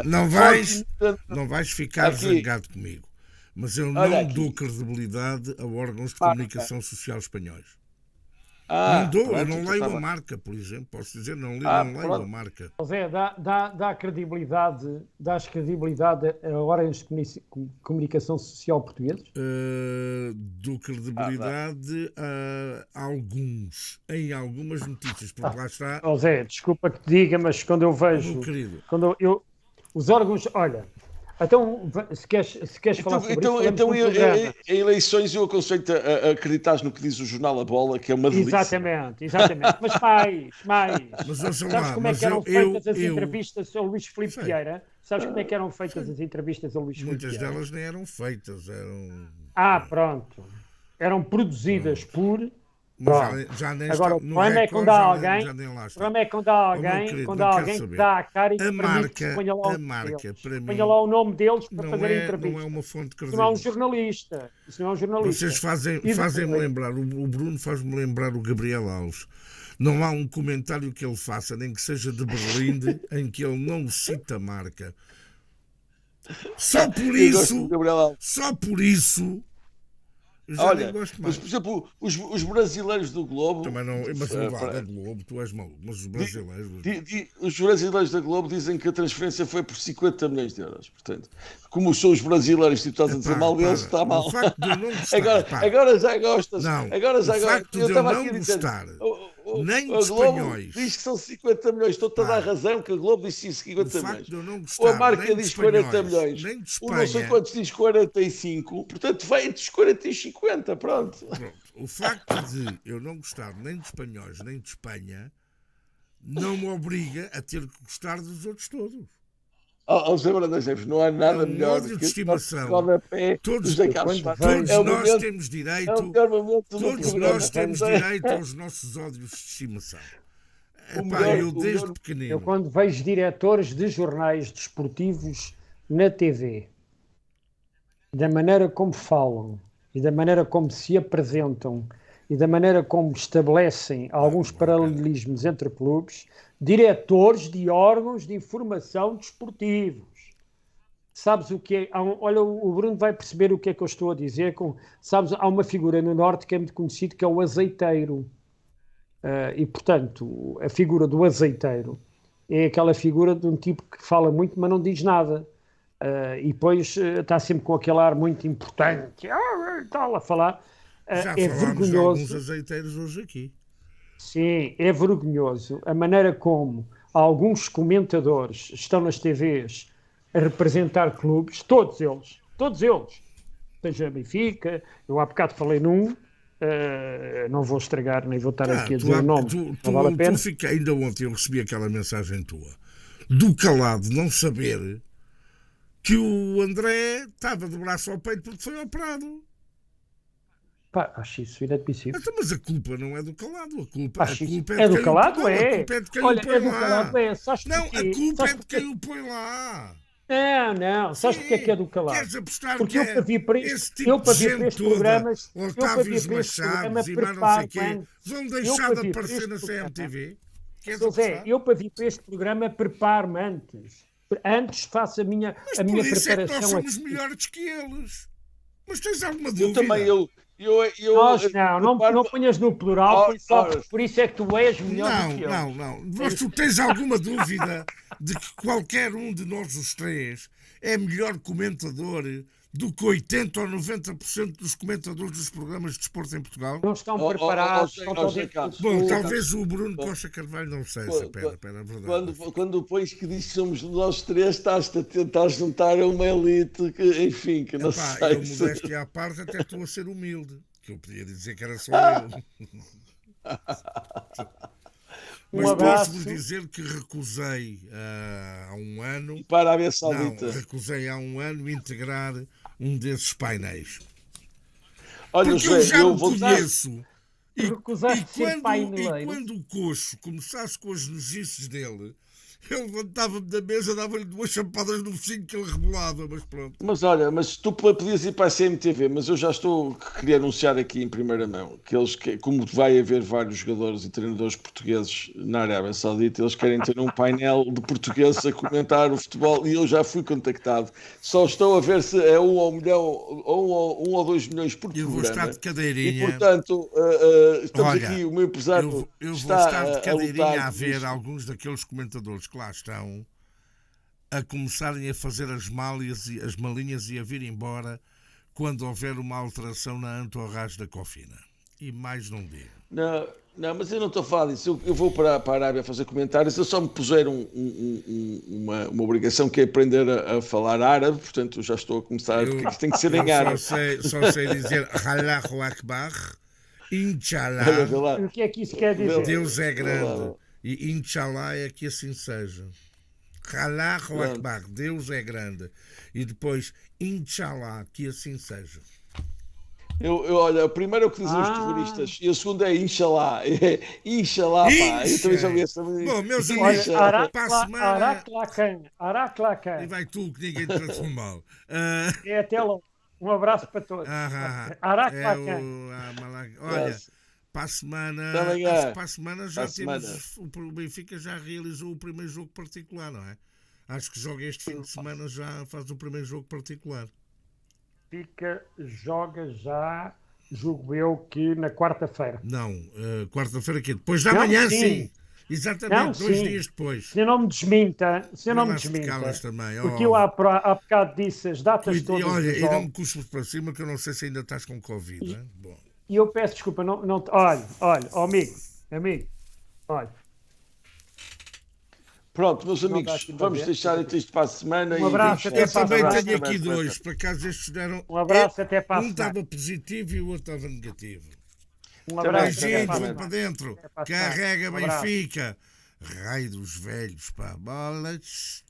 Não vais ficar zangado comigo. Mas eu não dou credibilidade a órgãos de comunicação social espanhóis. Não dou, eu não leio a marca, por exemplo. Posso dizer, não leio a marca. José, dás credibilidade a órgãos de comunicação social portugueses? Dou credibilidade a alguns, em algumas notícias, porque lá está. José, desculpa que te diga, mas quando eu vejo. Meu querido. Os órgãos. Olha, Então, se queres falar sobre isso, falamos Então num programa. em eleições eu aconselho-te a acreditar no que diz o jornal A Bola, que é uma delícia. Exatamente. Mas mais. Mas ouçam Sabes lá, como é mas que eram feitas as eu entrevistas ao Luís Filipe sei, Vieira? Sabes como é que eram feitas as entrevistas ao Luís Filipe muitas Vieira? delas nem eram feitas, eram. Pronto. Eram produzidas Pronto. por... Mas Pronto. já nem está. Agora, o No problema é quando Record há já alguém... nem lá O está. problema é quando há Oh, meu alguém, querido, quando não há quero alguém que saber. dá a cara e que A permite que se marca, ponha lá o a nome marca, deles. para Ponha lá mim, o nome deles para não fazer a é, não é entrevista. uma fonte Isso não é um credível. jornalista. Isso não é um Vocês jornalista. E fazem-me depois, lembrar, o Bruno faz-me lembrar o Gabriel Alves. Não há um comentário que ele faça, nem que seja de Berlinde, em que ele não cita a marca. Só por Eu gosto do isso, Gabriel Alves. só por isso, eu já nem Olha, gosto mas mais. por exemplo, os brasileiros do Globo, Também não, mas vá, da Globo, tu és maluco, mas os brasileiros. os brasileiros da Globo dizem que a transferência foi por 50 milhões de euros. Portanto, como são os brasileiros, tipo, estás a dizer Epá, mal deles, para, está o mal. facto de eu não gostar, epá, Agora já gostas. não, Agora o já gostas. facto Eu de eu estava aqui não a dizer. gostar nem de A Globo espanhóis, diz que são 50 milhões. Estou-te a dar para, razão que a Globo diz o 50 facto milhões. de eu não Ou a gostar marca nem de diz 40 espanhóis, milhões. nem de O não sei Espanha, quantos diz 45. Portanto, vai entre os 40 e 50. Pronto. pronto, o facto de eu não gostar nem de espanhóis nem de Espanha não me obriga a ter que gostar dos outros todos. José Brandões Neves, não há É nada um melhor ódio do de que o estimação. rodapé do Todos, José Carlos quando Schwartz. vejo- É o nós momento, temos é o direito, melhor momento do todos programa. nós temos direito aos nossos ódios de estimação. Epá, eu desde Eu pequenino. quando vejo diretores de jornais desportivos na TV, da maneira como falam e da maneira como se apresentam e da maneira como estabelecem alguns paralelismos entre clubes, diretores de órgãos de informação desportivos. Sabes o que é? Olha, o Bruno vai perceber o que é que eu estou a dizer. Sabes, há uma figura no Norte que é muito conhecida, que é o azeiteiro. E, portanto, a figura do azeiteiro é aquela figura de um tipo que fala muito, mas não diz nada. E depois está sempre com aquele ar muito importante, tal, a falar. Já É falámos de alguns vergonhoso. azeiteiros hoje aqui. Sim, é vergonhoso a maneira como alguns comentadores estão nas TVs a representar clubes, todos eles, seja Benfica, eu há bocado falei num, não vou estragar, nem vou estar aqui a dizer o nome, não vale a pena. Ainda ontem eu recebi aquela mensagem tua do calado não saber que o André estava de braço ao peito porque foi operado. Pá, acho isso inadmissível. Então, mas a culpa não é do calado, a culpa Acho isso. é do de calado, não, é. a culpa é de quem Olha, o põe é do lá. calado, é. Sabes Não, porquê? a culpa Sabes é de porquê? quem o põe lá. Não. Sabes porquê que é do calado? Queres apostar Porque que eu para vir para esse este, tipo eu para de vir para gente este toda, programas, eu para Otávios vir para este programa Machados e mais não sei o quê, preparo-me. vão Eu deixar para de vir para aparecer este na programa, CMTV? Queres Sr. Zé, apostar? eu para vir para este programa preparo-me antes. Antes faço a minha Mas a por minha isso é que nós preparação somos aqui. melhores que eles. Mas tens alguma Eu dúvida? também, Nós não preparo-me. ponhas no plural, Ora, ora. por isso é que tu és melhor do que eu. Não. Mas tu tens alguma dúvida de que qualquer um de nós os três é melhor comentador do que 80 ou 90% dos comentadores dos programas de desporto em Portugal? Não estão preparados, Zé não estão Zé dentro Carlos, do Bom, clube. talvez o Bruno Costa Carvalho não seja. Espera, é verdade. Quando pões que diz que somos nós três, estás-te a tentar juntar a uma elite que, enfim, que não Epá, sei. eu modéstia à parte até estou a ser humilde, que eu podia dizer que era só eu. Mas abraço. posso-vos dizer que recusei há um ano. Para a Arábia Não, Saudita. recusei há um ano integrar um desses painéis. Olha, Porque eu José, já eu o vou conheço. E Recusaste ser paineleiro. quando o coxo começasse com as nojices dele, eu levantava-me da mesa, dava-lhe 2 chapadas no focinho que ele rebolava, mas pronto. Mas olha, mas tu podias ir para a CMTV, mas eu já queria anunciar aqui em primeira mão que como vai haver vários jogadores e treinadores portugueses na Arábia Saudita, eles querem ter um painel de portugueses a comentar o futebol e eu já fui contactado. Só estou a ver se é 1 ou 1 milhão, ou 1 ou 2 milhões por Eu vou programa. estar de cadeirinha. E portanto, estamos Olha, aqui, o meu empresário eu vou está estar de cadeirinha lutar a ver nisto. alguns daqueles comentadores que lá estão a começarem a fazer as malinhas e a vir embora quando houver uma alteração na entourage da Cofina. e mais não digo. Não, não, mas eu não estou a falar disso. Eu vou para a Arábia fazer comentários. Eles só me puseram uma obrigação que é aprender a falar árabe, portanto eu já estou a começar, porque isto tem que ser em Eu árabe. só sei dizer Allahu Akbar, Olha, Inshallah, vê lá. E o que é que isso quer dizer? Deus é Vê lá. grande. E Inshallah é que assim seja. Allahu Pronto. Akbar, Deus é grande. E depois Inshallah, que assim seja. Olha, o primeiro é o que dizem os Ah. terroristas e o segundo é Inshallah. Inshallah, pá. Eu também já ouvi essa. Bom, meus Olha, amigos, Inshallah. para a semana. Araklakan, E Araklakan. vai tu, que ninguém te tratou mal. É até logo. Um abraço para todos. É Araklakan. Olha, para a semana. Até amanhã. Acho que para a semana já Para a temos. semana. O Benfica já realizou o primeiro jogo particular, não é? Acho que joga este fim de semana, já faz o primeiro jogo particular. Joga já, julgo eu, que na quarta-feira. Não, quarta-feira aqui. Depois da Não, manhã, sim. sim. Exatamente, Não, 2 sim. dias depois. Se eu não me desminta, Calas também. porque eu há bocado disse as datas E todas olha, dos e não jogos, me cuspes para cima, que eu não sei se ainda estás com Covid. Hein? Bom. e eu peço desculpa, olha, ó, amigo, olha, Pronto, meus Não dá amigos, aqui para vamos ver. deixar isto para a semana. Um abraço, vamos até Eu para a também semana. tenho aqui dois, por acaso estes deram. Um abraço, até para a Um semana. estava positivo e o outro estava negativo. Um abraço, Também, até Beijinhos, para a vão semana. para dentro. Até para a semana. Carrega Um abraço. Benfica. Raio dos velhos, pá. Bolas.